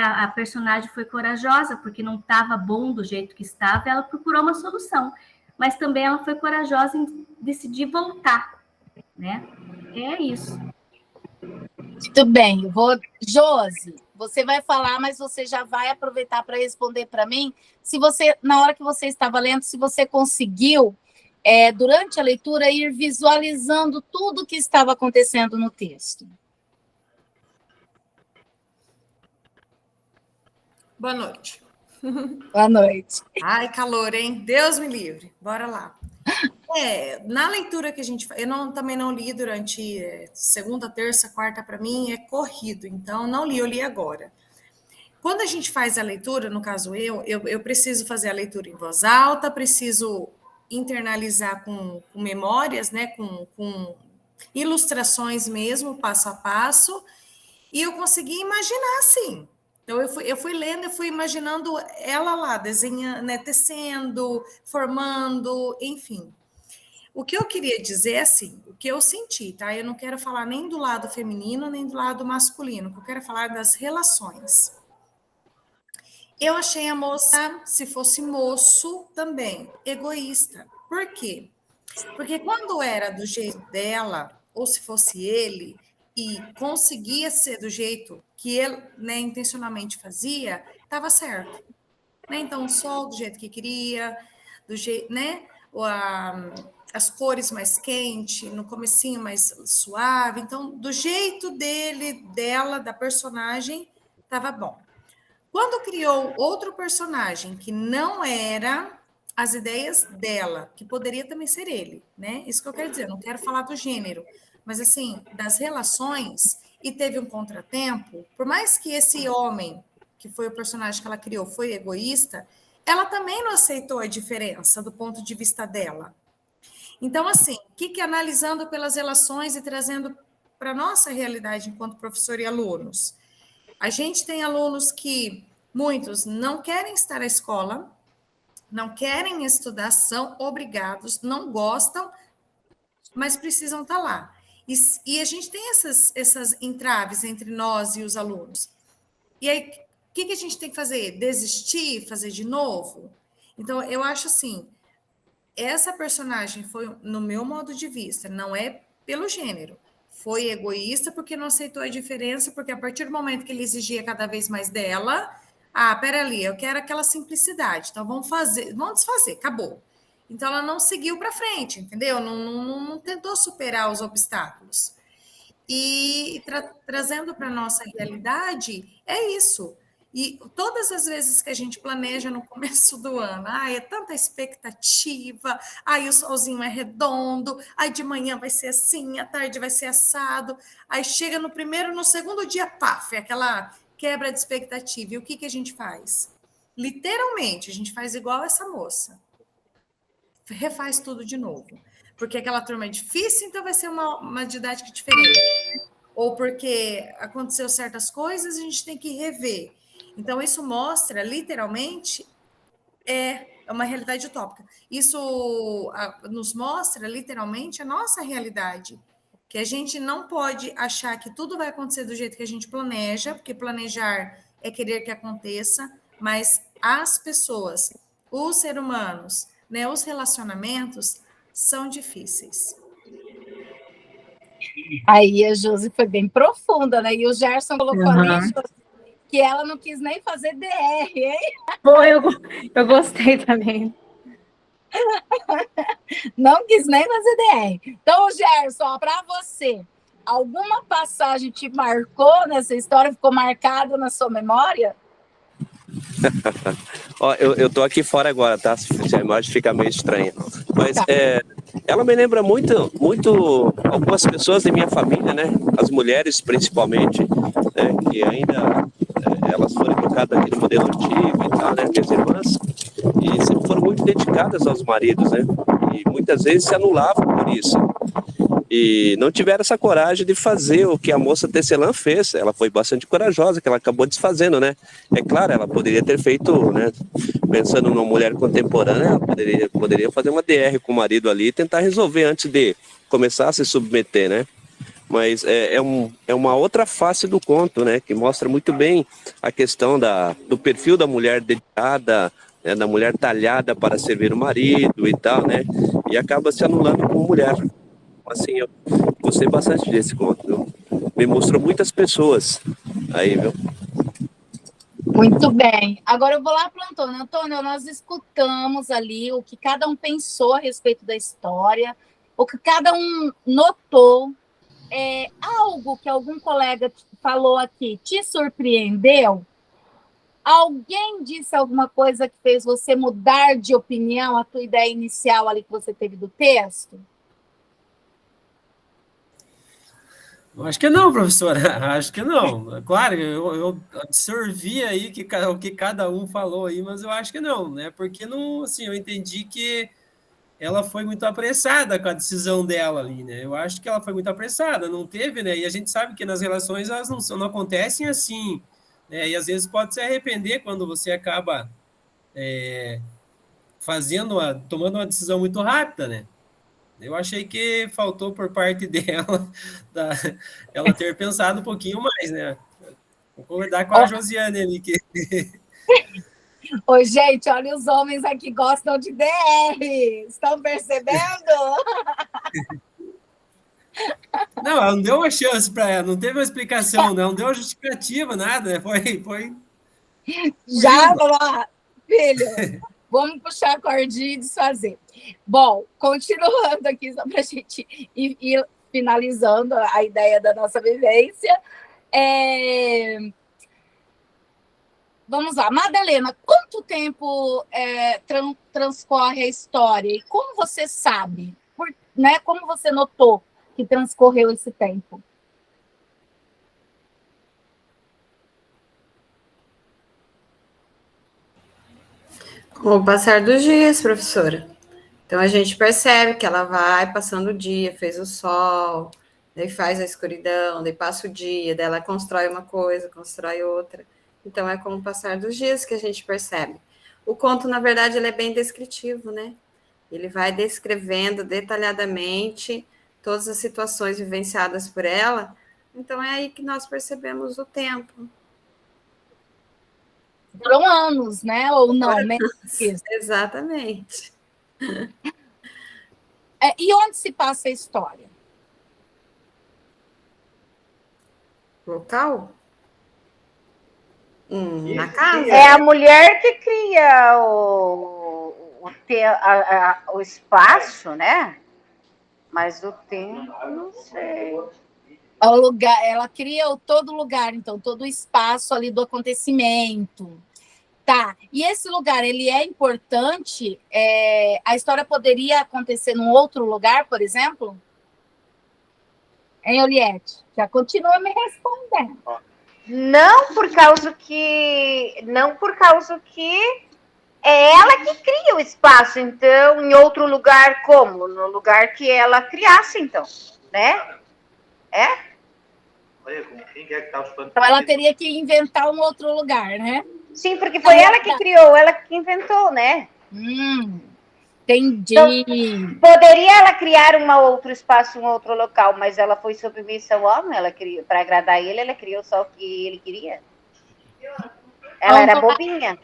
a personagem foi corajosa, porque não estava bom do jeito que estava, ela procurou uma solução. Mas também ela foi corajosa em decidir voltar, né? É isso. Muito bem, Josi, você vai falar, mas você já vai aproveitar para responder para mim. Se você, na hora que você estava lendo, se você conseguiu, durante a leitura, ir visualizando tudo o que estava acontecendo no texto. Boa noite. Boa noite. Ai, calor, hein? Deus me livre. Bora lá. Na leitura que a gente faz, também não li durante segunda, terça, quarta, para mim é corrido, então não li, eu li agora. Quando a gente faz a leitura, no caso eu preciso fazer a leitura em voz alta, preciso internalizar com memórias, né, com ilustrações mesmo, passo a passo, e eu consegui imaginar assim. Então, eu fui lendo, eu fui imaginando ela lá, desenhando, né, tecendo, formando, enfim. O que eu queria dizer é assim, o que eu senti, tá? Eu não quero falar nem do lado feminino, nem do lado masculino, eu quero falar das relações. Eu achei a moça, se fosse moço, também egoísta. Por quê? Porque quando era do jeito dela, ou se fosse ele, e conseguia ser do jeito que ele, né, intencionalmente fazia, estava certo. Né? Então, o sol do jeito que queria, do jeito, né? As cores mais quentes, no comecinho mais suave. Então, do jeito dela, da personagem, estava bom. Quando criou outro personagem que não era as ideias dela, que poderia também ser ele, né? Isso que eu quero dizer, eu não quero falar do gênero, mas assim, das relações, e teve um contratempo, por mais que esse homem, que foi o personagem que ela criou, foi egoísta, ela também não aceitou a diferença do ponto de vista dela. Então, assim, o que analisando pelas relações e trazendo para a nossa realidade enquanto professor e alunos? A gente tem alunos que, muitos, não querem estar na escola, não querem estudar, são obrigados, não gostam, mas precisam estar lá. E a gente tem essas entraves entre nós e os alunos. E aí, o que a gente tem que fazer? Desistir? Fazer de novo? Então, eu acho assim, essa personagem foi, no meu modo de vista, não é pelo gênero, foi egoísta porque não aceitou a diferença, porque a partir do momento que ele exigia cada vez mais dela, peraí, eu quero aquela simplicidade, então vamos desfazer, acabou. Então ela não seguiu para frente, entendeu? Não tentou superar os obstáculos. E trazendo para a nossa realidade, é isso. E todas as vezes que a gente planeja no começo do ano, é tanta expectativa, o solzinho é redondo, de manhã vai ser assim, à tarde vai ser assado, aí chega no segundo dia, paf, aquela quebra de expectativa. E o que a gente faz? Literalmente, a gente faz igual essa moça. Refaz tudo de novo. Porque aquela turma é difícil, então vai ser uma didática diferente. Ou porque aconteceu certas coisas, a gente tem que rever. Então, isso mostra, literalmente, é uma realidade utópica. Isso nos mostra, literalmente, a nossa realidade. Que a gente não pode achar que tudo vai acontecer do jeito que a gente planeja, porque planejar é querer que aconteça, mas as pessoas, os seres humanos, né, os relacionamentos são difíceis. Aí a Josi foi bem profunda, né? E o Gerson colocou ali que ela não quis nem fazer DR, hein? Bom, eu gostei também. Não quis nem fazer DR. Então, Gerson, para você, alguma passagem te marcou nessa história? Ficou marcada na sua memória? Ó, eu tô aqui fora agora, tá? Se a imagem fica meio estranha. Mas ela me lembra muito algumas pessoas da minha família, né? As mulheres, principalmente, né? Que ainda elas foram educadas aqui no modelo antigo e tal, né? Minhas irmãs. E sempre foram muito dedicadas aos maridos, né? E muitas vezes se anulavam por isso. E não tiveram essa coragem de fazer o que a moça Tecelã fez. Ela foi bastante corajosa, que ela acabou desfazendo, né? É claro, ela poderia ter feito, né? Pensando numa mulher contemporânea, ela poderia fazer uma DR com o marido ali e tentar resolver antes de começar a se submeter, né? Mas é uma outra face do conto, né? Que mostra muito bem a questão do perfil da mulher dedicada, né, da mulher talhada para servir o marido e tal, né? E acaba se anulando como mulher. Assim, eu gostei bastante desse conto, viu? Me mostrou muitas pessoas aí, viu? Muito bem. Agora eu vou lá para o Antônio. Antônio, nós escutamos ali o que cada um pensou a respeito da história, o que cada um notou. Algo que algum colega falou aqui te surpreendeu? Alguém disse alguma coisa que fez você mudar de opinião, a tua ideia inicial ali que você teve do texto? Acho que não, professora. Acho que não. Claro, eu absorvi aí o que cada um falou aí, mas eu acho que não, né? Porque não, assim, eu entendi que ela foi muito apressada com a decisão dela ali, né? Eu acho que ela foi muito apressada, não teve, né? E a gente sabe que nas relações elas não acontecem assim, né? E às vezes pode se arrepender quando você acaba tomando uma decisão muito rápida, né? Eu achei que faltou por parte dela, ela ter pensado um pouquinho mais, né? Vou concordar com a Josiane ali, que Oi, gente, olha, os homens aqui gostam de DR. Estão percebendo? não, ela não deu uma chance para ela, não teve uma explicação, não deu uma justificativa, nada, né? Foi Já, lá, filho, vamos puxar a cordinha e desfazer. Bom, continuando aqui, só para a gente ir finalizando a ideia da nossa vivência. Vamos lá, Madalena, quanto tempo transcorre a história? E como você sabe? Né, como você notou que transcorreu esse tempo? Com o passar dos dias, professora. Então, a gente percebe que ela vai passando o dia, fez o sol, daí faz a escuridão, daí passa o dia, daí ela constrói uma coisa, constrói outra. Então, é com o passar dos dias que a gente percebe. O conto, na verdade, ele é bem descritivo, né? Ele vai descrevendo detalhadamente todas as situações vivenciadas por ela. Então, é aí que nós percebemos o tempo. Foram anos, né? Ou não? Isso. Exatamente. E onde se passa a história? Local? Na casa? É a mulher que cria o espaço, né? Mas o tempo, não sei. O lugar, ela cria todo lugar, então, todo o espaço ali do acontecimento. Tá, e esse lugar, ele é importante? A história poderia acontecer num outro lugar, por exemplo? Hein, Oliette? Já continua me respondendo. Não por causa que é ela que cria o espaço, então, em outro lugar como? No lugar que ela criasse, então, né? Então, ela teria que inventar um outro lugar, né? Sim, porque foi ela que criou, ela que inventou, né? Entendi. Então, poderia ela criar um outro espaço, um outro local, mas ela foi submissa ao homem, ela criou, para agradar ele, ela criou só o que ele queria. Ela era bobinha.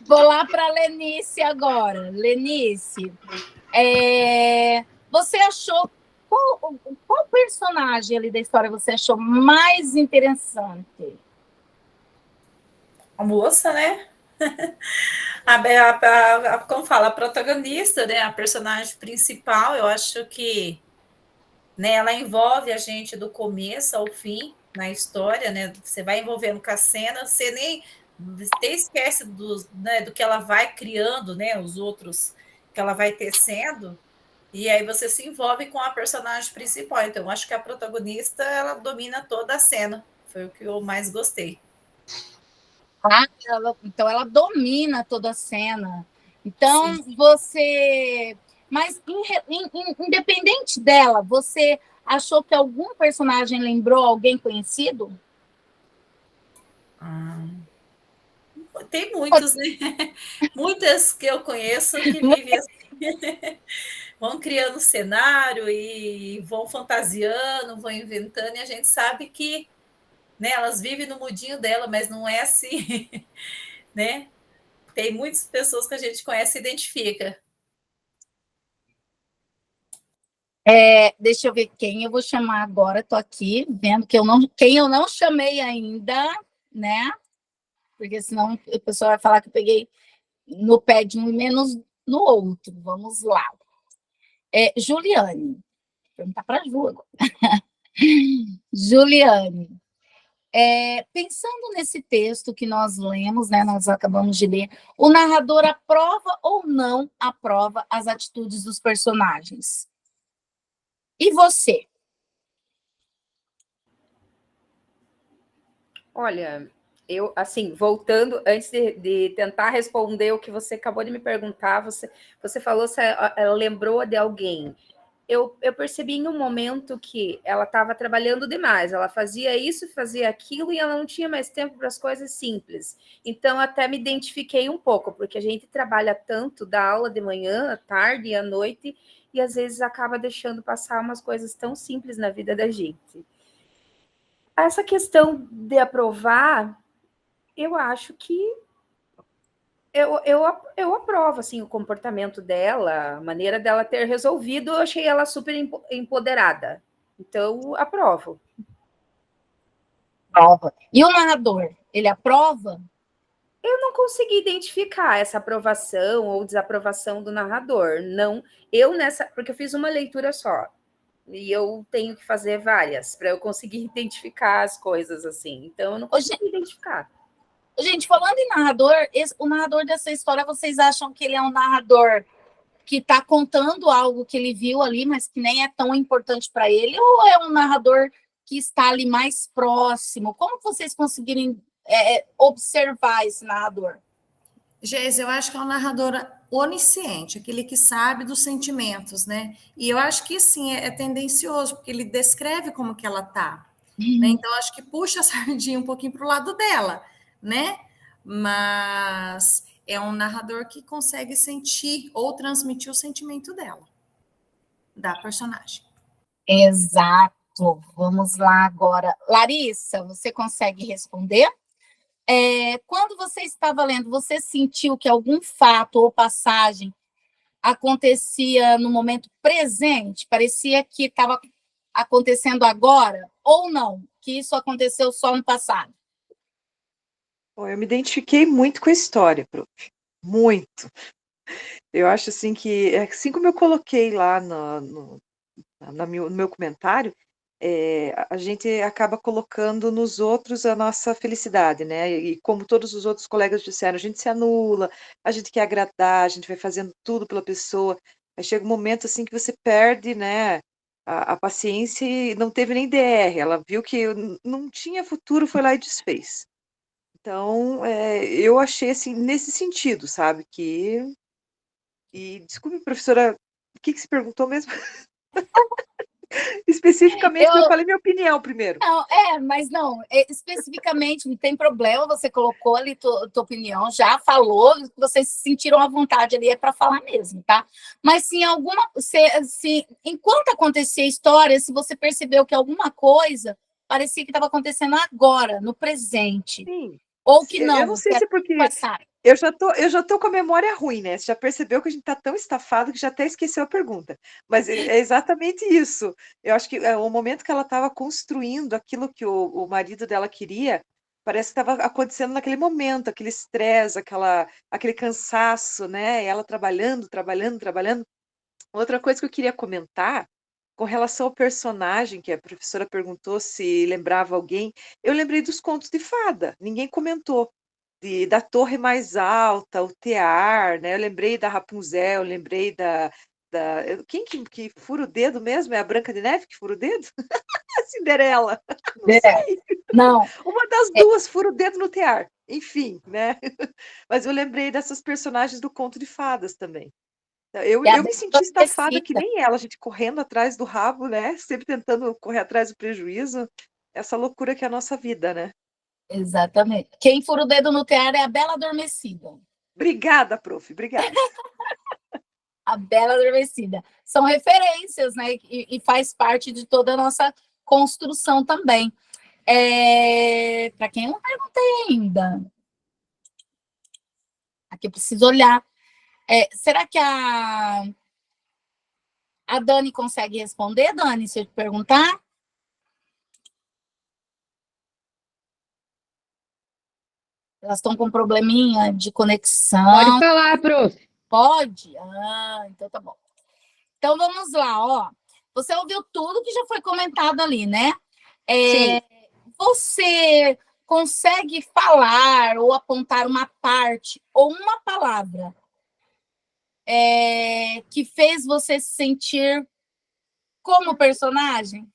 Vou lá para a Lenice agora. Lenice, você achou... Qual personagem ali da história você achou mais interessante? A moça, né? Como fala, a protagonista, né? A personagem principal, eu acho que, né, ela envolve a gente do começo ao fim na história, né? Você vai envolvendo com a cena, você nem esquece do que ela vai criando, né? Os outros que ela vai tecendo, e aí você se envolve com a personagem principal. Então, eu acho que a protagonista, ela domina toda a cena. Foi o que eu mais gostei. Então, ela domina toda a cena. Então, sim, você... Mas, independente dela, você achou que algum personagem lembrou alguém conhecido? Tem muitos, né? Muitas que eu conheço que vivem assim. Vão criando cenário e vão fantasiando, vão inventando, e a gente sabe que, né, elas vivem no mundinho dela, mas não é assim, né? Tem muitas pessoas que a gente conhece e identifica. Deixa eu ver quem eu vou chamar agora. Estou aqui vendo quem eu não chamei ainda, né? Porque senão o pessoal vai falar que eu peguei no pé de um e menos no outro. Vamos lá. Juliane. Vou perguntar para a Ju agora. Juliane. Pensando nesse texto que nós lemos, né, nós acabamos de ler, o narrador aprova ou não aprova as atitudes dos personagens? E você? Olha, eu, assim, voltando, antes de tentar responder o que você acabou de me perguntar, você falou se ela lembrou de alguém. Eu percebi em um momento que ela estava trabalhando demais, ela fazia isso, fazia aquilo, e ela não tinha mais tempo para as coisas simples. Então, até me identifiquei um pouco, porque a gente trabalha tanto, dá aula de manhã, à tarde e à noite, e às vezes acaba deixando passar umas coisas tão simples na vida da gente. Essa questão de aprovar, eu acho que eu aprovo, assim, o comportamento dela, a maneira dela ter resolvido, eu achei ela super empoderada. Então, aprovo. Aprova. E o narrador, ele aprova? Eu não consegui identificar essa aprovação ou desaprovação do narrador. Não, porque eu fiz uma leitura só. E eu tenho que fazer várias para eu conseguir identificar as coisas assim. Então, eu não consegui identificar. Gente, falando em narrador, o narrador dessa história, vocês acham que ele é um narrador que está contando algo que ele viu ali, mas que nem é tão importante para ele, ou é um narrador que está ali mais próximo? Como vocês conseguirem observar esse narrador? Geise, eu acho que é um narrador onisciente, aquele que sabe dos sentimentos, né? E eu acho que, sim, é tendencioso, porque ele descreve como que ela tá. Né? Então, acho que puxa a sardinha um pouquinho para o lado dela, né? Mas é um narrador que consegue sentir ou transmitir o sentimento dela, da personagem. Exato. Vamos lá agora. Larissa, você consegue responder? Quando você estava lendo, você sentiu que algum fato ou passagem acontecia no momento presente? Parecia que estava acontecendo agora? Ou não? Que isso aconteceu só no passado? Bom, eu me identifiquei muito com a história, prof. Muito. Eu acho assim que, assim como eu coloquei lá no meu comentário, a gente acaba colocando nos outros a nossa felicidade, né? E como todos os outros colegas disseram, a gente se anula, a gente quer agradar, a gente vai fazendo tudo pela pessoa. Aí chega um momento assim que você perde, né, a paciência e não teve nem DR. Ela viu que não tinha futuro, foi lá e desfez. Então, eu achei assim, nesse sentido, sabe? E desculpe, professora, o que você perguntou mesmo? Especificamente, eu falei minha opinião primeiro. Não, mas não, especificamente, não tem problema, você colocou ali tua opinião, já falou, vocês sentiram à vontade ali, é para falar mesmo, tá? Mas se enquanto acontecia a história, se você percebeu que alguma coisa parecia que estava acontecendo agora, no presente, sim, ou que não, eu não sei se é porque passar. eu já tô com a memória ruim, né? Você já percebeu que a gente tá tão estafado que já até esqueceu a pergunta. Mas é exatamente isso. Eu acho que o momento que ela estava construindo aquilo que o marido dela queria, parece que estava acontecendo naquele momento, aquele estresse, aquele cansaço, né? E ela trabalhando. Outra coisa que eu queria comentar, com relação ao personagem, que a professora perguntou se lembrava alguém, eu lembrei dos contos de fada, ninguém comentou. Da torre mais alta, o tear, né? Eu lembrei da Rapunzel, eu lembrei quem que fura o dedo mesmo? É a Branca de Neve que fura o dedo? A Cinderela. Não sei. Não. Uma das duas fura o dedo no tear. Enfim, né? Mas eu lembrei dessas personagens do conto de fadas também. Eu me senti estafada que nem ela, a gente correndo atrás do rabo, né? Sempre tentando correr atrás do prejuízo. Essa loucura que é a nossa vida, né? Exatamente. Quem fura o dedo no tear é a Bela Adormecida. Obrigada, prof. Obrigada. A Bela Adormecida. São referências, né? E faz parte de toda a nossa construção também. Para quem eu não perguntei ainda. Aqui eu preciso olhar. Será que a Dani consegue responder, Dani, se eu te perguntar? Elas estão com um probleminha de conexão. Pode falar, prof. Pode? Então tá bom. Então vamos lá, ó. Você ouviu tudo que já foi comentado ali, né? Sim. você consegue falar ou apontar uma parte ou uma palavra que fez você se sentir como personagem?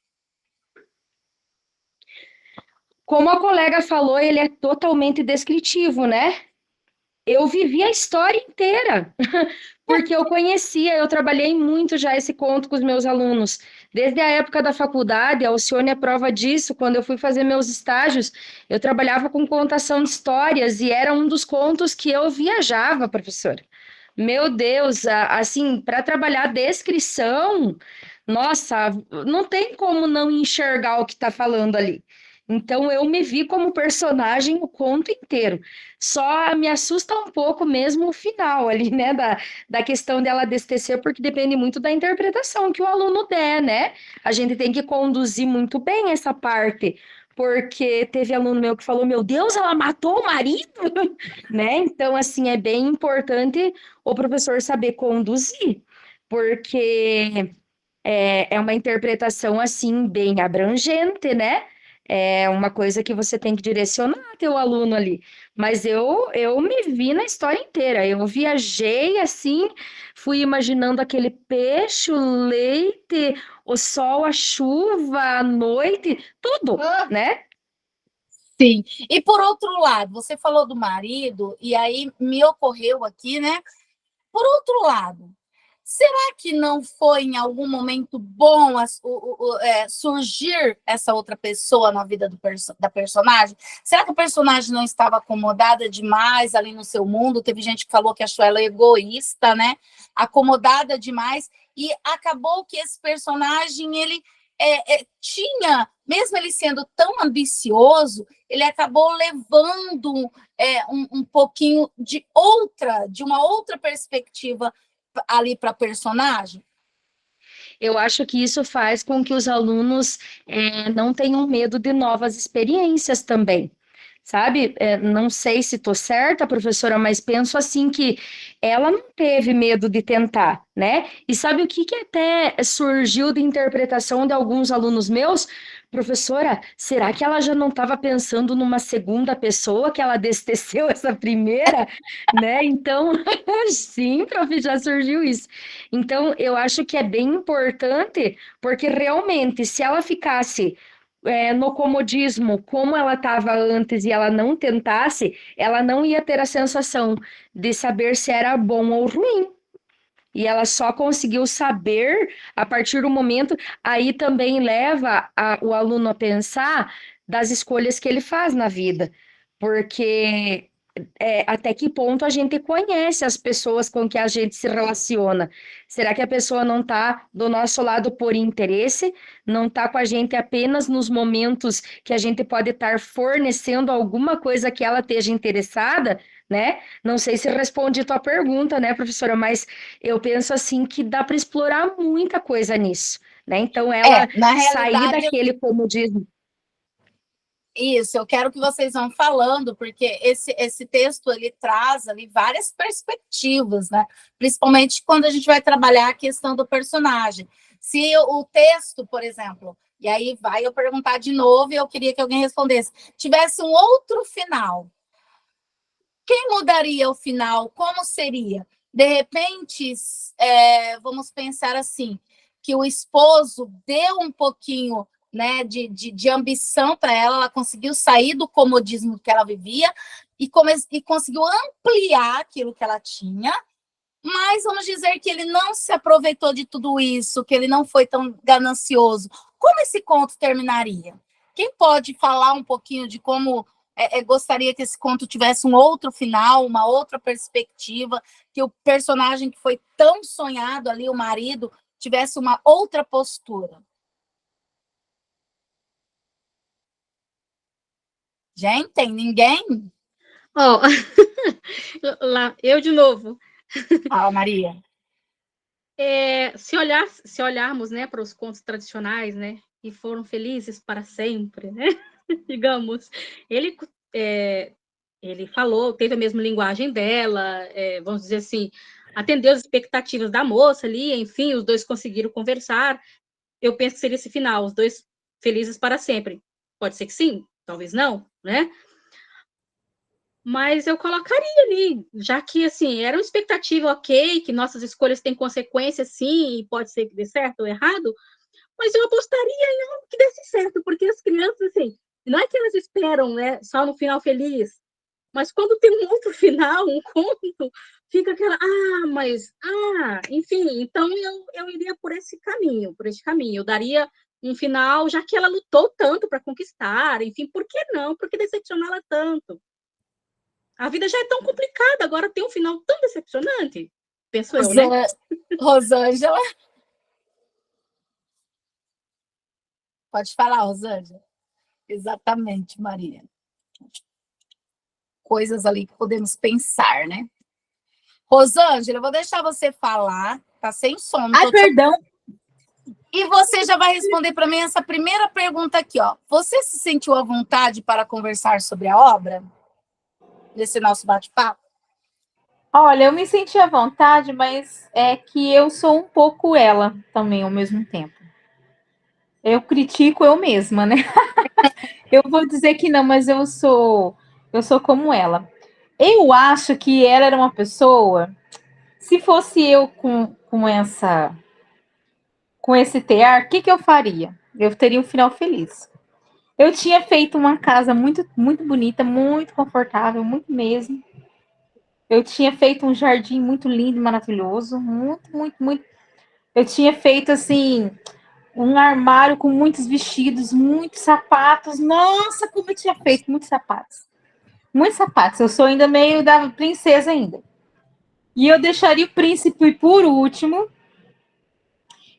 Como a colega falou, ele é totalmente descritivo, né? Eu vivi a história inteira, porque eu trabalhei muito já esse conto com os meus alunos. Desde a época da faculdade, a Alcione é prova disso, quando eu fui fazer meus estágios, eu trabalhava com contação de histórias e era um dos contos que eu viajava, professora. Meu Deus, assim, para trabalhar descrição, nossa, não tem como não enxergar o que está falando ali. Então, eu me vi como personagem o conto inteiro. Só me assusta um pouco mesmo o final ali, né, da questão dela destecer, porque depende muito da interpretação que o aluno der, né? A gente tem que conduzir muito bem essa parte, porque teve aluno meu que falou, meu Deus, ela matou o marido, né? Então, assim, é bem importante o professor saber conduzir, porque é uma interpretação, assim, bem abrangente, né? É uma coisa que você tem que direcionar teu aluno ali. Mas eu me vi na história inteira. Eu viajei assim, fui imaginando aquele peixe, o leite, o sol, a chuva, a noite, tudo, né? Sim. E por outro lado, você falou do marido, e aí me ocorreu aqui, né? Por outro lado, será que não foi em algum momento bom surgir essa outra pessoa na vida da personagem? Será que a personagem não estava acomodada demais ali no seu mundo? Teve gente que falou que achou ela egoísta, né? Acomodada demais, e acabou que esse personagem, ele tinha, mesmo ele sendo tão ambicioso, ele acabou levando um pouquinho de uma outra perspectiva ali para a personagem? Eu acho que isso faz com que os alunos não tenham medo de novas experiências também. Sabe? Não sei se estou certa, professora, mas penso assim que ela não teve medo de tentar, né? E sabe o que até surgiu de interpretação de alguns alunos meus? Professora, será que ela já não estava pensando numa segunda pessoa, que ela desteceu essa primeira, né? Então, sim, prof, já surgiu isso. Então, eu acho que é bem importante, porque realmente, se ela ficasse no comodismo, como ela estava antes e ela não tentasse, ela não ia ter a sensação de saber se era bom ou ruim. E ela só conseguiu saber a partir do momento. Aí também leva o aluno a pensar das escolhas que ele faz na vida. Porque até que ponto a gente conhece as pessoas com que a gente se relaciona? Será que a pessoa não está do nosso lado por interesse? Não está com a gente apenas nos momentos que a gente pode estar fornecendo alguma coisa que ela esteja interessada, né? Não sei se respondi tua pergunta, né, professora? Mas eu penso assim que dá para explorar muita coisa nisso, né? Então ela na sair realidade, daquele comodismo. Isso, eu quero que vocês vão falando, porque esse texto, ele traz ali várias perspectivas, né? Principalmente quando a gente vai trabalhar a questão do personagem. Se o texto, por exemplo, e aí vai eu perguntar de novo, e eu queria que alguém respondesse, tivesse um outro final, quem mudaria o final? Como seria? De repente, vamos pensar assim, que o esposo deu um pouquinho, né, de ambição para ela conseguiu sair do comodismo que ela vivia e conseguiu ampliar aquilo que ela tinha, mas vamos dizer que ele não se aproveitou de tudo isso, que ele não foi tão ganancioso. Como esse conto terminaria? Quem pode falar um pouquinho de como gostaria que esse conto tivesse um outro final, uma outra perspectiva, que o personagem que foi tão sonhado ali, o marido, tivesse uma outra postura? Gente, tem ninguém? Ó, lá, eu de novo. Fala, Maria. Se olharmos, né, para os contos tradicionais, né, que foram felizes para sempre, né, digamos, ele falou, teve a mesma linguagem dela, vamos dizer assim, atendeu as expectativas da moça ali, enfim, os dois conseguiram conversar. Eu penso que seria esse final, os dois felizes para sempre. Pode ser que sim, talvez não, né? Mas eu colocaria ali, já que, assim, era uma expectativa ok, que nossas escolhas têm consequências, sim, e pode ser que dê certo ou errado, mas eu apostaria em algo que desse certo, porque as crianças, assim, não é que elas esperam, né, só no final feliz, mas quando tem um outro final, um conto, fica aquela, enfim, então eu iria por esse caminho, eu daria um final, já que ela lutou tanto para conquistar, enfim, por que não? Por que decepcioná-la tanto? A vida já é tão complicada, agora tem um final tão decepcionante, penso eu, né? Rosângela. Pode falar, Rosângela. Exatamente, Maria. Coisas ali que podemos pensar, né? Rosângela, eu vou deixar você falar, tá sem som. Ai, perdão. E você já vai responder para mim essa primeira pergunta aqui, ó. Você se sentiu à vontade para conversar sobre a obra? Nesse nosso bate-papo? Olha, eu me senti à vontade, mas é que eu sou um pouco ela também ao mesmo tempo. Eu critico eu mesma, né? Eu vou dizer que não, mas eu sou como ela. Eu acho que ela era uma pessoa, se fosse eu com esse tear, o que eu faria? Eu teria um final feliz. Eu tinha feito uma casa muito, muito bonita, muito confortável, muito mesmo. Eu tinha feito um jardim muito lindo e maravilhoso, muito, muito, muito. Eu tinha feito, assim, um armário com muitos vestidos, muitos sapatos. Nossa, como eu tinha feito muitos sapatos. Muitos sapatos. Eu sou ainda meio da princesa ainda. E eu deixaria o príncipe por último.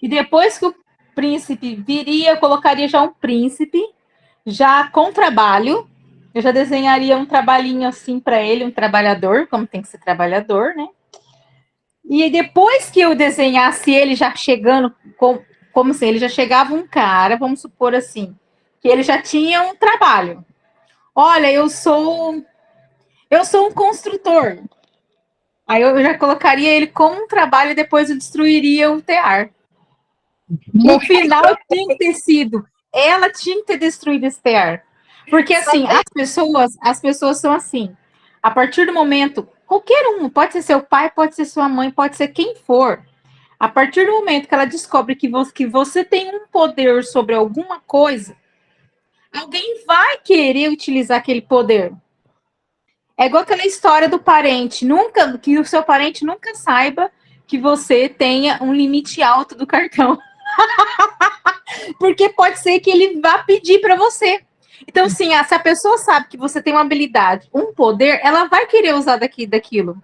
E depois que o príncipe viria, eu colocaria já um príncipe, já com trabalho. Eu já desenharia um trabalhinho assim para ele, um trabalhador, como tem que ser trabalhador, né? E depois que eu desenhasse ele já chegando, como se ele já chegava um cara, vamos supor assim, que ele já tinha um trabalho. Olha, eu sou um construtor. Aí eu já colocaria ele como um trabalho e depois eu destruiria o tear. No final tinha que ter sido, ela tinha que ter destruído esse tear. Porque assim, as pessoas são assim. A partir do momento, qualquer um, pode ser seu pai, pode ser sua mãe, pode ser quem for. A partir do momento que ela descobre que você tem um poder sobre alguma coisa, alguém vai querer utilizar aquele poder. É igual aquela história do parente, que o seu parente nunca saiba que você tenha um limite alto do cartão. Porque pode ser que ele vá pedir para você. Então, assim, se a pessoa sabe que você tem uma habilidade, um poder, ela vai querer usar daquilo.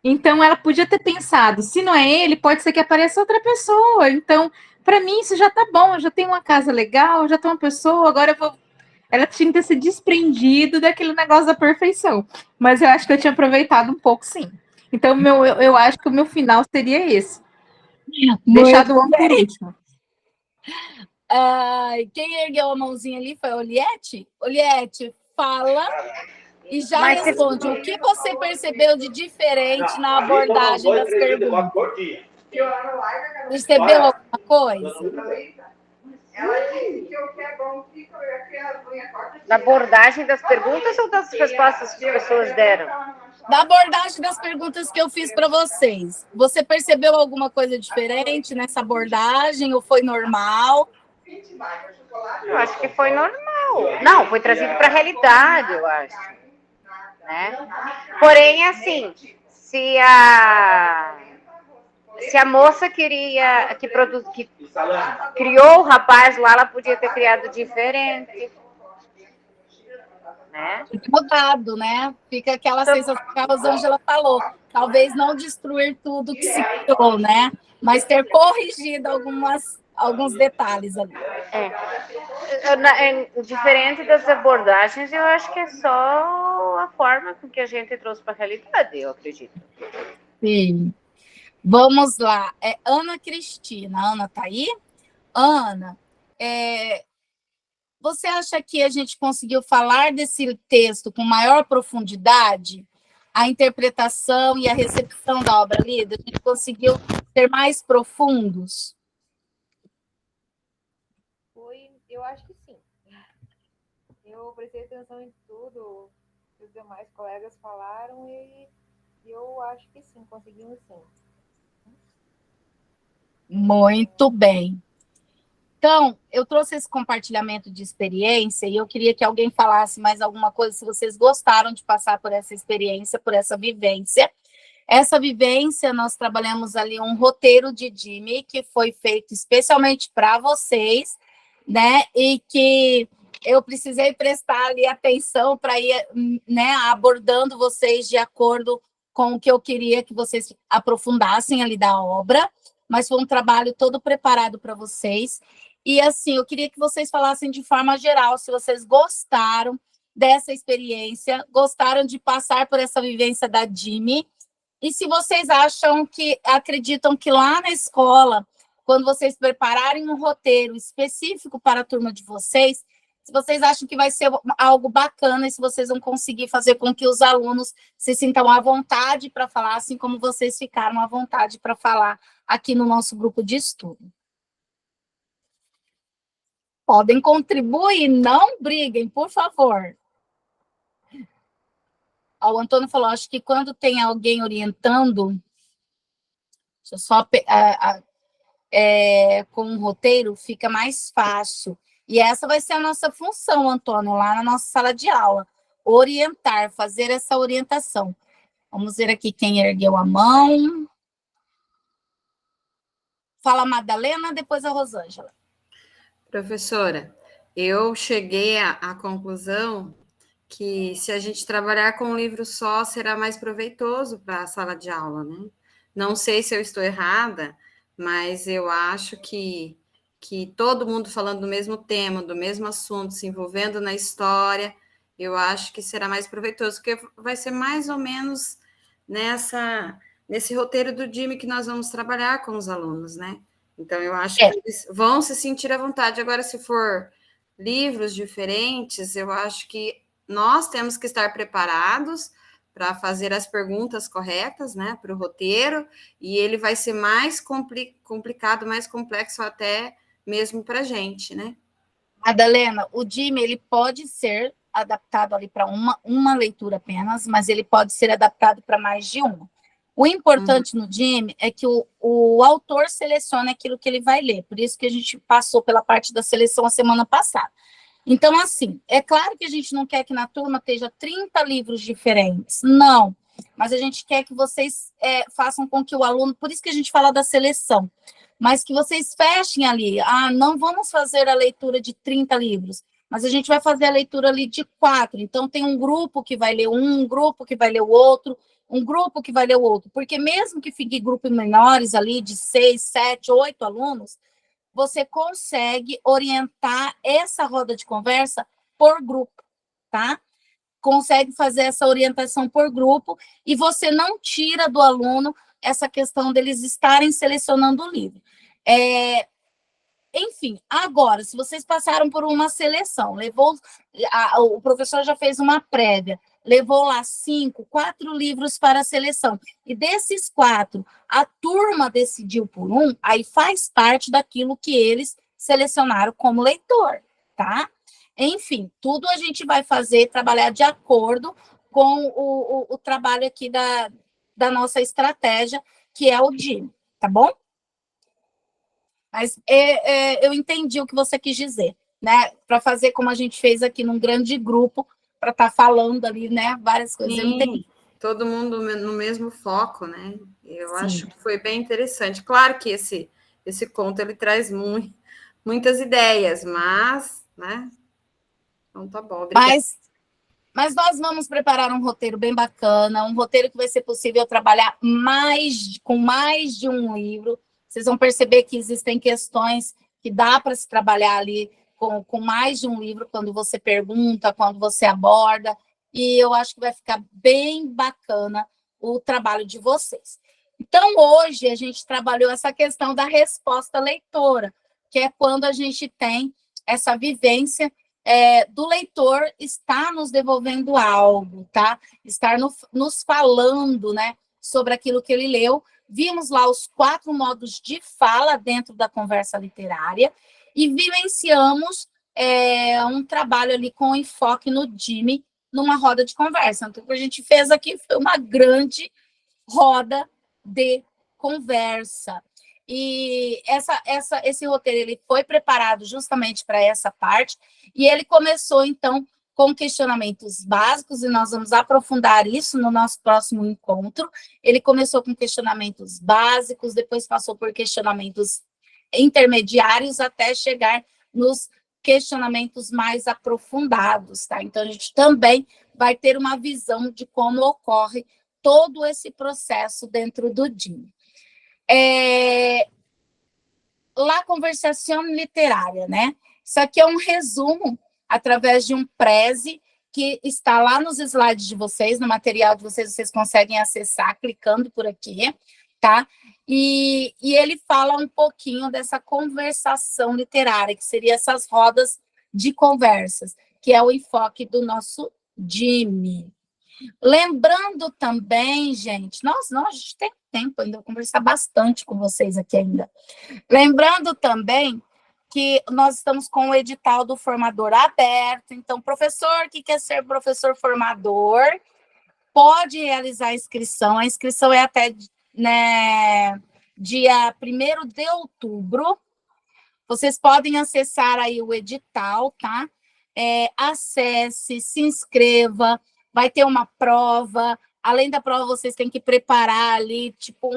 Então, ela podia ter pensado, se não é ele, pode ser que apareça outra pessoa. Então, para mim, isso já tá bom. Eu já tenho uma casa legal, já tenho uma pessoa, agora eu vou... Ela tinha que ter se desprendido daquele negócio da perfeição. Mas eu acho que eu tinha aproveitado um pouco, sim. Então, eu acho que o meu final seria esse. Deixar do homem por último. Quem ergueu a mãozinha ali foi a Oliette? Oliette, fala e já responde. O que você percebeu de diferente na abordagem das perguntas? Percebeu alguma coisa? Ela disse que o que é bom fica aqui a unha corta. Na abordagem das perguntas ou das respostas que as pessoas deram? Da abordagem das perguntas que eu fiz para vocês. Você percebeu alguma coisa diferente nessa abordagem ou foi normal? Eu acho que foi normal. Não, foi trazido para a realidade, eu acho. Né? Porém, assim, se a moça queria que criou o rapaz lá, ela podia ter criado diferente. Né? Mudado, né? Fica aquela sensação que a Rosângela falou. Talvez não destruir tudo que se criou, né? Mas ter corrigido alguns detalhes ali. Diferente das abordagens, eu acho que é só a forma com que a gente trouxe para a realidade, eu acredito. Sim. Vamos lá. Ana Cristina. Ana tá aí? Ana, você acha que a gente conseguiu falar desse texto com maior profundidade? A interpretação e a recepção da obra lida? A gente conseguiu ser mais profundos? Eu acho que sim. Eu prestei atenção em tudo que os demais colegas falaram e eu acho que sim, conseguimos sim. Muito bem. Então, eu trouxe esse compartilhamento de experiência e eu queria que alguém falasse mais alguma coisa, se vocês gostaram de passar por essa experiência, por essa vivência. Essa vivência, nós trabalhamos ali um roteiro de Jimmy, que foi feito especialmente para vocês, né? E que eu precisei prestar ali atenção para ir, né, abordando vocês de acordo com o que eu queria que vocês aprofundassem ali da obra, mas foi um trabalho todo preparado para vocês. E, assim, eu queria que vocês falassem de forma geral, se vocês gostaram dessa experiência, gostaram de passar por essa vivência da Jimmy, e se vocês acreditam que lá na escola, quando vocês prepararem um roteiro específico para a turma de vocês, se vocês acham que vai ser algo bacana e se vocês vão conseguir fazer com que os alunos se sintam à vontade para falar, assim como vocês ficaram à vontade para falar aqui no nosso grupo de estudo. Podem contribuir, não briguem, por favor. O Antônio falou, acho que quando tem alguém orientando, deixa eu só com um roteiro, fica mais fácil. E essa vai ser a nossa função, Antônio, lá na nossa sala de aula. Orientar, fazer essa orientação. Vamos ver aqui quem ergueu a mão. Fala a Madalena, depois a Rosângela. Professora, eu cheguei à conclusão que se a gente trabalhar com um livro só, será mais proveitoso para a sala de aula, né? Não sei se eu estou errada, mas eu acho que todo mundo falando do mesmo tema, do mesmo assunto, se envolvendo na história, eu acho que será mais proveitoso, porque vai ser mais ou menos nesse roteiro do Jimmy que nós vamos trabalhar com os alunos, né? Então, eu acho que eles vão se sentir à vontade. Agora, se for livros diferentes, eu acho que nós temos que estar preparados para fazer as perguntas corretas, né, para o roteiro, e ele vai ser mais complicado, mais complexo até mesmo para a gente, né? Madalena, o Jimmy, ele pode ser adaptado ali para uma leitura apenas, mas ele pode ser adaptado para mais de uma. O importante no Jimmy é que o autor selecione aquilo que ele vai ler, por isso que a gente passou pela parte da seleção a semana passada. Então, assim, é claro que a gente não quer que na turma esteja 30 livros diferentes, não, mas a gente quer que vocês façam com que o aluno, por isso que a gente fala da seleção, mas que vocês fechem ali, não vamos fazer a leitura de 30 livros, mas a gente vai fazer a leitura ali de 4, então tem um grupo que vai ler um grupo que vai ler o outro, um grupo que vai ler o outro, porque mesmo que fique grupos menores ali de 6, 7, 8 alunos, você consegue orientar essa roda de conversa por grupo, tá? Consegue fazer essa orientação por grupo e você não tira do aluno essa questão deles estarem selecionando o livro. Enfim, agora, se vocês passaram por uma seleção, o professor já fez uma prévia, levou lá 4 livros para a seleção, e desses 4, a turma decidiu por um, aí faz parte daquilo que eles selecionaram como leitor, tá? Enfim, tudo a gente vai trabalhar de acordo com o trabalho aqui da nossa estratégia, que é o Jimmy, tá bom? Mas eu entendi o que você quis dizer, né? Para fazer como a gente fez aqui num grande grupo, para estar falando ali, né? Várias coisas. Sim, eu entendi. Todo mundo no mesmo foco, né? Eu acho que foi bem interessante. Claro que esse conto ele traz muitas ideias, mas, né? Então tá bom. Obrigada. Mas nós vamos preparar um roteiro bem bacana, um roteiro que vai ser possível trabalhar com mais de um livro. Vocês vão perceber que existem questões que dá para se trabalhar ali com mais de um livro, quando você pergunta, quando você aborda, e eu acho que vai ficar bem bacana o trabalho de vocês. Então, hoje, a gente trabalhou essa questão da resposta leitora, que é quando a gente tem essa vivência do leitor estar nos devolvendo algo, tá? Estar nos falando, né, sobre aquilo que ele leu. Vimos lá os 4 modos de fala dentro da conversa literária e vivenciamos um trabalho ali com enfoque no Jimmy, numa roda de conversa. Então, o que a gente fez aqui foi uma grande roda de conversa. E esse roteiro ele foi preparado justamente para essa parte, e ele começou, então, com questionamentos básicos, e nós vamos aprofundar isso no nosso próximo encontro. Ele começou com questionamentos básicos, depois passou por questionamentos intermediários, até chegar nos questionamentos mais aprofundados, tá? Então, a gente também vai ter uma visão de como ocorre todo esse processo dentro do Jimmy. La conversação literária, né? Isso aqui é um resumo através de um preze que está lá nos slides de vocês, no material de vocês, vocês conseguem acessar clicando por aqui, tá? E ele fala um pouquinho dessa conversação literária, que seria essas rodas de conversas, que é o enfoque do nosso Jimmy. Lembrando também, gente, a gente tem tempo ainda, vou conversar bastante com vocês aqui ainda. Lembrando também que nós estamos com o edital do formador aberto, então, professor que quer ser professor formador, pode realizar a inscrição é até, né, dia 1º de outubro, vocês podem acessar aí o edital, tá? Acesse, se inscreva, vai ter uma prova, além da prova vocês têm que preparar ali, tipo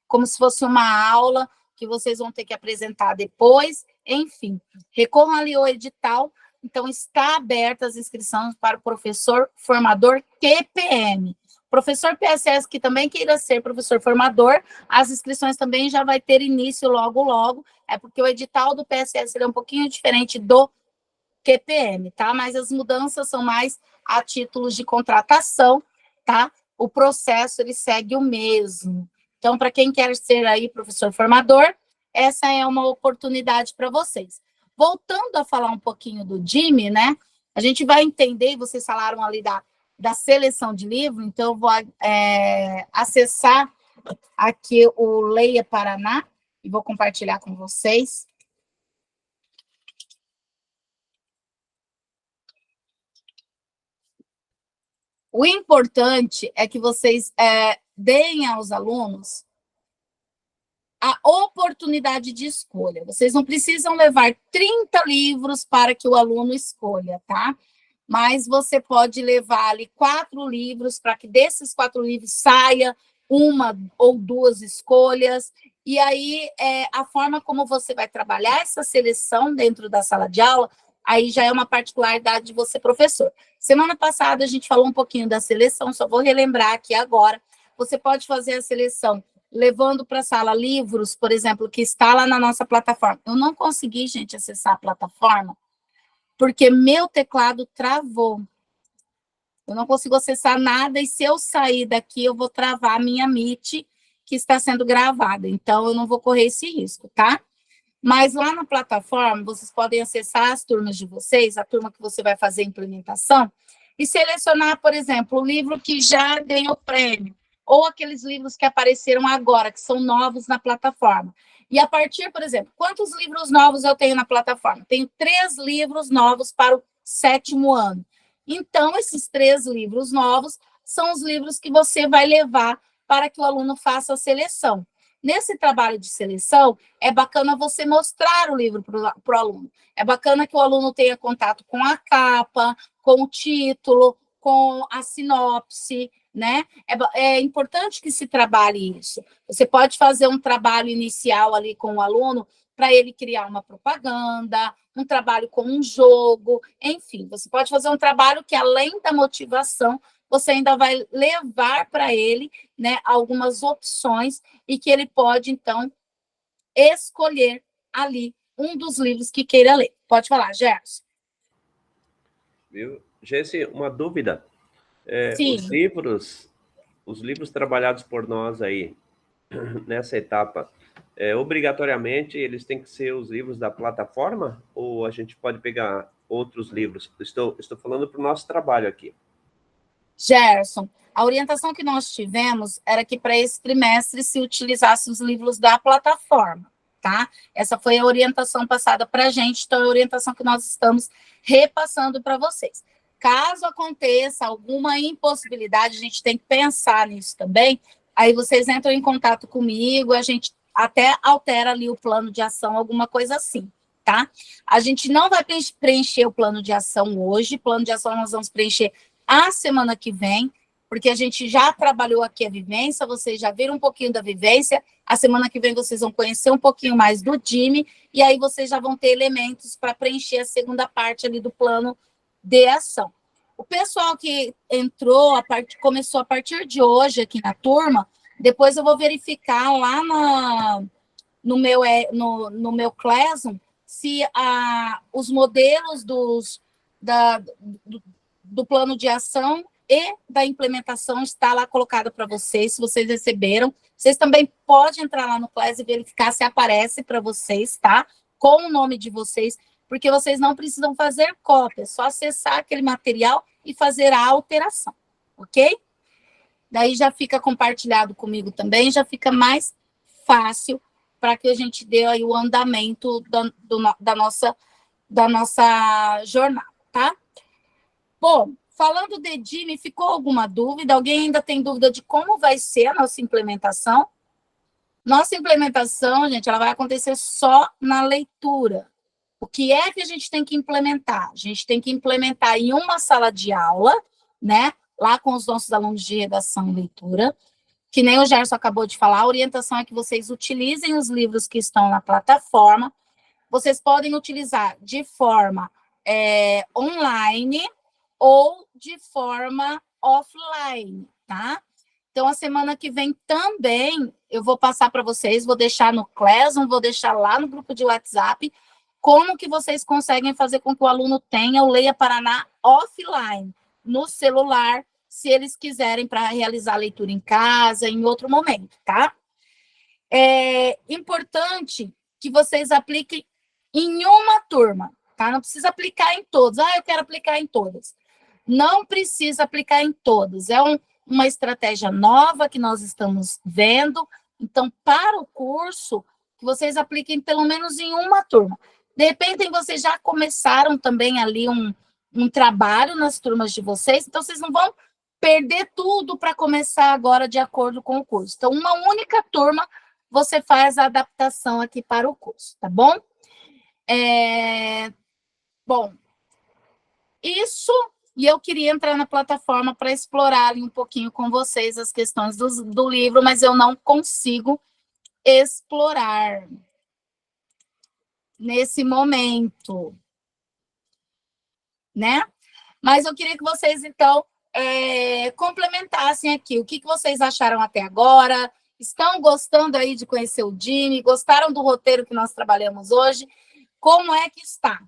como se fosse uma aula, que vocês vão ter que apresentar depois, enfim, recorram ali ao edital, então está aberta as inscrições para o professor formador QPM. Professor PSS que também queira ser professor formador, as inscrições também já vai ter início logo, logo, porque o edital do PSS é um pouquinho diferente do QPM, tá? Mas as mudanças são mais a títulos de contratação, tá? O processo, ele segue o mesmo. Então, para quem quer ser aí professor formador, essa é uma oportunidade para vocês. Voltando a falar um pouquinho do Jimmy, né? A gente vai entender, vocês falaram ali da seleção de livro, então eu vou acessar aqui o Leia Paraná e vou compartilhar com vocês. O importante é que vocês deem aos alunos a oportunidade de escolha. Vocês não precisam levar 30 livros para que o aluno escolha, tá? Mas você pode levar ali 4 livros para que desses 4 livros saia 1 ou 2 escolhas. E aí, a forma como você vai trabalhar essa seleção dentro da sala de aula, aí já é uma particularidade de você, professor. Semana passada a gente falou um pouquinho da seleção, só vou relembrar aqui agora. Você pode fazer a seleção levando para a sala livros, por exemplo, que está lá na nossa plataforma. Eu não consegui, gente, acessar a plataforma, porque meu teclado travou. Eu não consigo acessar nada, e se eu sair daqui, eu vou travar a minha Meet, que está sendo gravada. Então, eu não vou correr esse risco, tá? Mas lá na plataforma, vocês podem acessar as turmas de vocês, a turma que você vai fazer a implementação, e selecionar, por exemplo, o livro que já ganhou prêmio, ou aqueles livros que apareceram agora, que são novos na plataforma. E a partir, por exemplo, quantos livros novos eu tenho na plataforma? Tenho 3 livros novos para o 7º ano. Então, esses 3 livros novos são os livros que você vai levar para que o aluno faça a seleção. Nesse trabalho de seleção, é bacana você mostrar o livro para o aluno. É bacana que o aluno tenha contato com a capa, com o título, com a sinopse, né? É importante que se trabalhe isso. Você pode fazer um trabalho inicial ali com o aluno para ele criar uma propaganda, um trabalho com um jogo, enfim, você pode fazer um trabalho que, além da motivação, você ainda vai levar para ele, né, algumas opções e que ele pode, então, escolher ali um dos livros que queira ler. Pode falar, Gerson. Viu? Jesse, uma dúvida. Sim. Os livros trabalhados por nós aí, nessa etapa, obrigatoriamente eles têm que ser os livros da plataforma ou a gente pode pegar outros livros? Estou falando para o nosso trabalho aqui. Gerson, a orientação que nós tivemos era que para esse trimestre se utilizasse os livros da plataforma, tá? Essa foi a orientação passada para a gente, então é a orientação que nós estamos repassando para vocês. Caso aconteça alguma impossibilidade, a gente tem que pensar nisso também, aí vocês entram em contato comigo, a gente até altera ali o plano de ação, alguma coisa assim, tá? A gente não vai preencher o plano de ação hoje, plano de ação nós vamos preencher a semana que vem, porque a gente já trabalhou aqui a vivência, vocês já viram um pouquinho da vivência, a semana que vem vocês vão conhecer um pouquinho mais do Jimmy, e aí vocês já vão ter elementos para preencher a segunda parte ali do plano de ação. O pessoal que entrou, começou a partir de hoje aqui na turma, depois eu vou verificar lá no meu Classroom se os modelos do plano de ação e da implementação está lá colocado para vocês, se vocês receberam. Vocês também podem entrar lá no Class e verificar se aparece para vocês, tá? Com o nome de vocês, porque vocês não precisam fazer cópia, é só acessar aquele material e fazer a alteração, ok? Daí já fica compartilhado comigo também, já fica mais fácil para que a gente dê aí o andamento da nossa jornada, tá? Bom, falando de Jimmy, ficou alguma dúvida? Alguém ainda tem dúvida de como vai ser a nossa implementação? Nossa implementação, gente, ela vai acontecer só na leitura. O que é que a gente tem que implementar? A gente tem que implementar em uma sala de aula, né? Lá com os nossos alunos de redação e leitura, que nem o Gerson acabou de falar, a orientação é que vocês utilizem os livros que estão na plataforma. Vocês podem utilizar de forma online ou de forma offline, tá? Então, a semana que vem também eu vou passar para vocês, vou deixar no Classroom, vou deixar lá no grupo de WhatsApp, como que vocês conseguem fazer com que o aluno tenha o Leia Paraná offline, no celular, se eles quiserem para realizar a leitura em casa, em outro momento, tá? É importante que vocês apliquem em uma turma, tá? Não precisa aplicar em todos. Eu quero aplicar em todas. Não precisa aplicar em todas. É uma estratégia nova que nós estamos vendo. Então, para o curso, que vocês apliquem pelo menos em uma turma. De repente, vocês já começaram também ali um trabalho nas turmas de vocês, então vocês não vão perder tudo para começar agora de acordo com o curso. Então, uma única turma, você faz a adaptação aqui para o curso, tá bom? Bom, isso, e eu queria entrar na plataforma para explorar ali um pouquinho com vocês as questões do livro, mas eu não consigo explorar nesse momento, né? Mas eu queria que vocês, então, complementassem aqui. O que vocês acharam até agora? Estão gostando aí de conhecer o Jimmy? Gostaram do roteiro que nós trabalhamos hoje? Como é que está?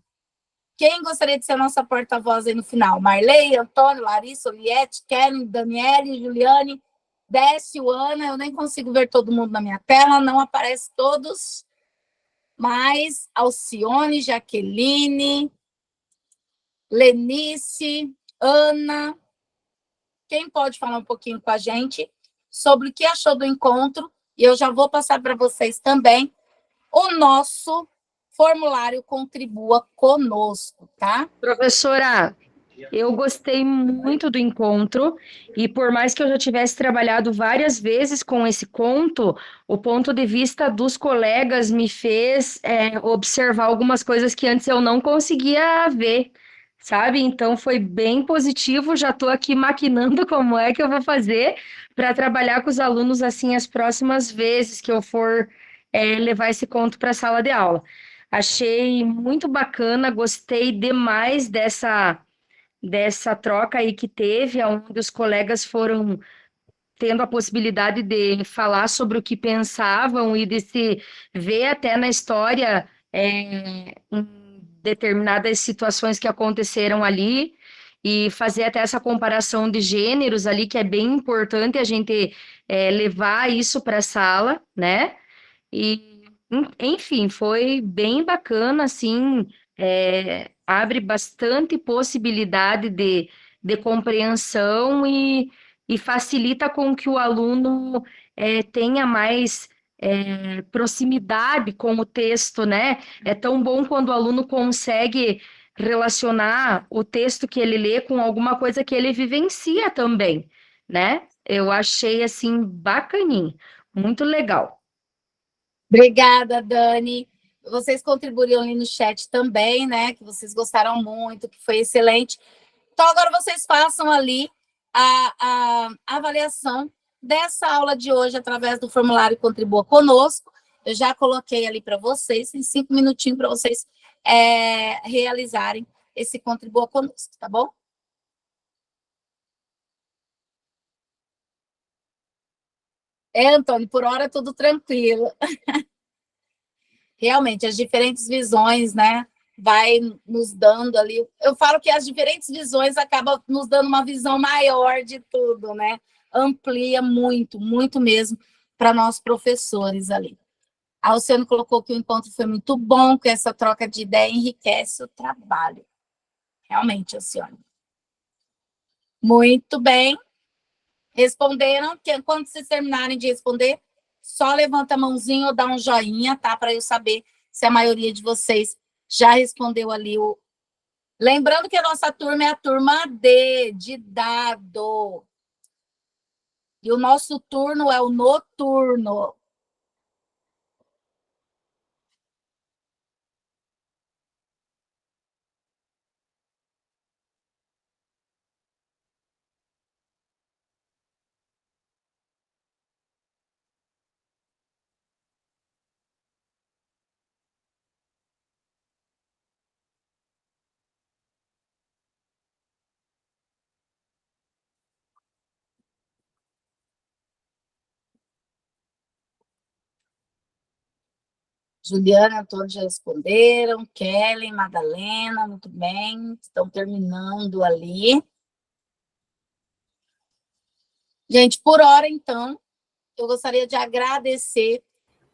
Quem gostaria de ser a nossa porta-voz aí no final? Marley, Antônio, Larissa, Oliette, Kellen, Daniele, Juliane, Décio, Ana. Eu nem consigo ver todo mundo na minha tela, não aparece todos. Mas Alcione, Jaqueline, Lenice, Ana. Quem pode falar um pouquinho com a gente sobre o que achou do encontro? E eu já vou passar para vocês também o nosso formulário Contribua Conosco, tá? Professora, eu gostei muito do encontro e por mais que eu já tivesse trabalhado várias vezes com esse conto, o ponto de vista dos colegas me fez observar algumas coisas que antes eu não conseguia ver, sabe? Então foi bem positivo, já estou aqui maquinando como é que eu vou fazer para trabalhar com os alunos assim as próximas vezes que eu for levar esse conto para a sala de aula. Achei muito bacana, gostei demais dessa troca aí que teve, onde os colegas foram tendo a possibilidade de falar sobre o que pensavam e de se ver até na história em determinadas situações que aconteceram ali e fazer até essa comparação de gêneros ali, que é bem importante a gente levar isso para a sala, né? E enfim, foi bem bacana, assim, abre bastante possibilidade de compreensão e facilita com que o aluno tenha mais proximidade com o texto, né? É tão bom quando o aluno consegue relacionar o texto que ele lê com alguma coisa que ele vivencia também, né? Eu achei, assim, bacaninho, muito legal. Obrigada, Dani. Vocês contribuíram ali no chat também, né? Que vocês gostaram muito, que foi excelente. Então, agora vocês façam ali a avaliação dessa aula de hoje através do formulário Contribua Conosco. Eu já coloquei ali para vocês, tem 5 minutinhos para vocês realizarem esse Contribua Conosco, tá bom? Antônio, por hora tudo tranquilo. Realmente, as diferentes visões, né, vai nos dando ali. Eu falo que as diferentes visões acabam nos dando uma visão maior de tudo, né? Amplia muito, muito mesmo para nós professores ali. A Alcione colocou que o encontro foi muito bom, que essa troca de ideia enriquece o trabalho. Realmente, Alcione. Muito bem. Responderam? Quando vocês terminarem de responder, só levanta a mãozinha ou dá um joinha, tá? Para eu saber se a maioria de vocês já respondeu ali o... Lembrando que a nossa turma é a turma D, de dado. E o nosso turno é o noturno. Juliana e Antônio já responderam. Kelly, Madalena, muito bem. Estão terminando ali. Gente, por hora, então, eu gostaria de agradecer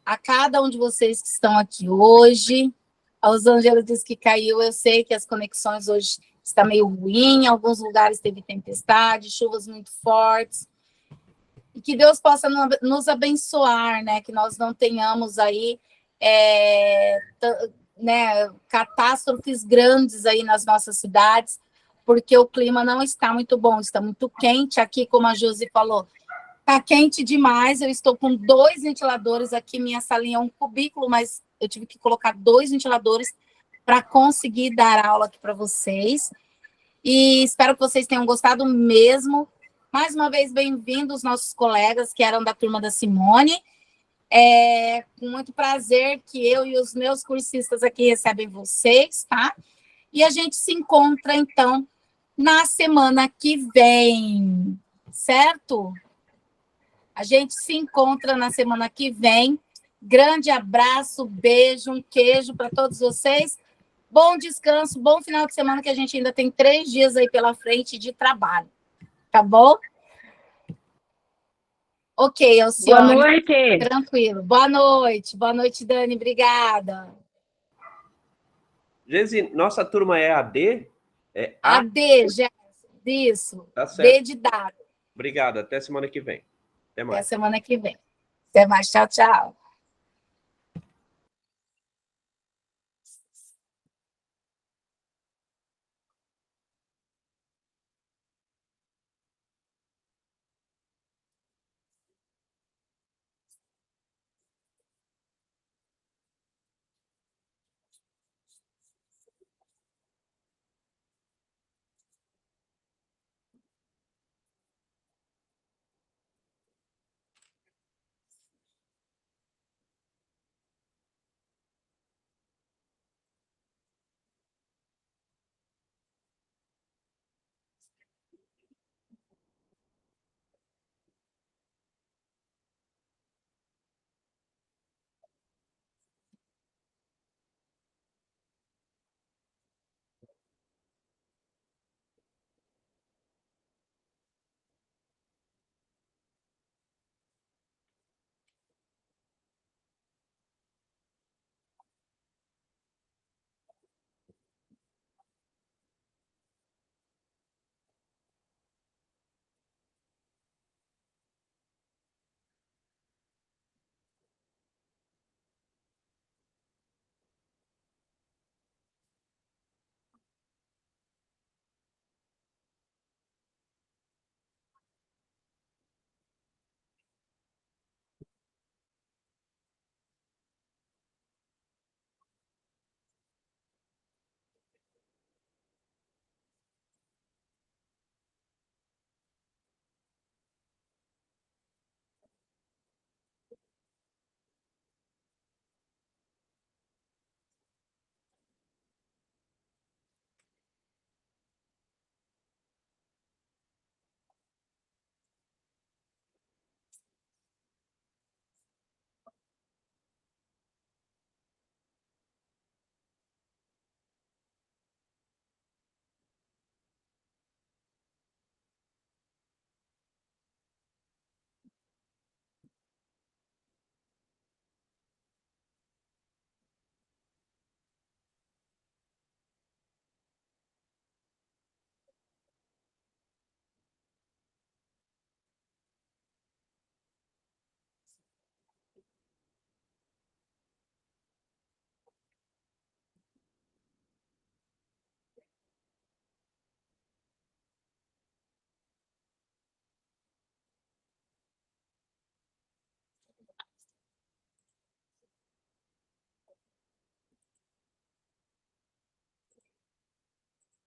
a cada um de vocês que estão aqui hoje. A Rosângela disse que caiu. Eu sei que as conexões hoje estão meio ruins. Em alguns lugares teve tempestade, chuvas muito fortes. E que Deus possa nos abençoar, né? Que nós não tenhamos aí catástrofes grandes aí nas nossas cidades, porque o clima não está muito bom, está muito quente aqui, como a Josi falou, está quente demais. Eu estou com 2 ventiladores aqui, minha salinha é um cubículo, mas eu tive que colocar 2 ventiladores para conseguir dar aula aqui para vocês, e espero que vocês tenham gostado mesmo. Mais uma vez, bem-vindos nossos colegas que eram da turma da Simone. Com muito prazer que eu e os meus cursistas aqui recebem vocês, tá? E a gente se encontra, então, na semana que vem, certo? A gente se encontra na semana que vem. Grande abraço, beijo, um queijo para todos vocês. Bom descanso, bom final de semana, que a gente ainda tem 3 dias aí pela frente de trabalho. Tá bom? Ok, Alcione. Boa noite. Tranquilo. Boa noite, Dani. Obrigada. Gesi, nossa turma é AD? AD, Jéssica. Isso. Tá certo. D de dado. Obrigado. Até semana que vem. Até mais. Até semana que vem. Até mais. Tchau, tchau.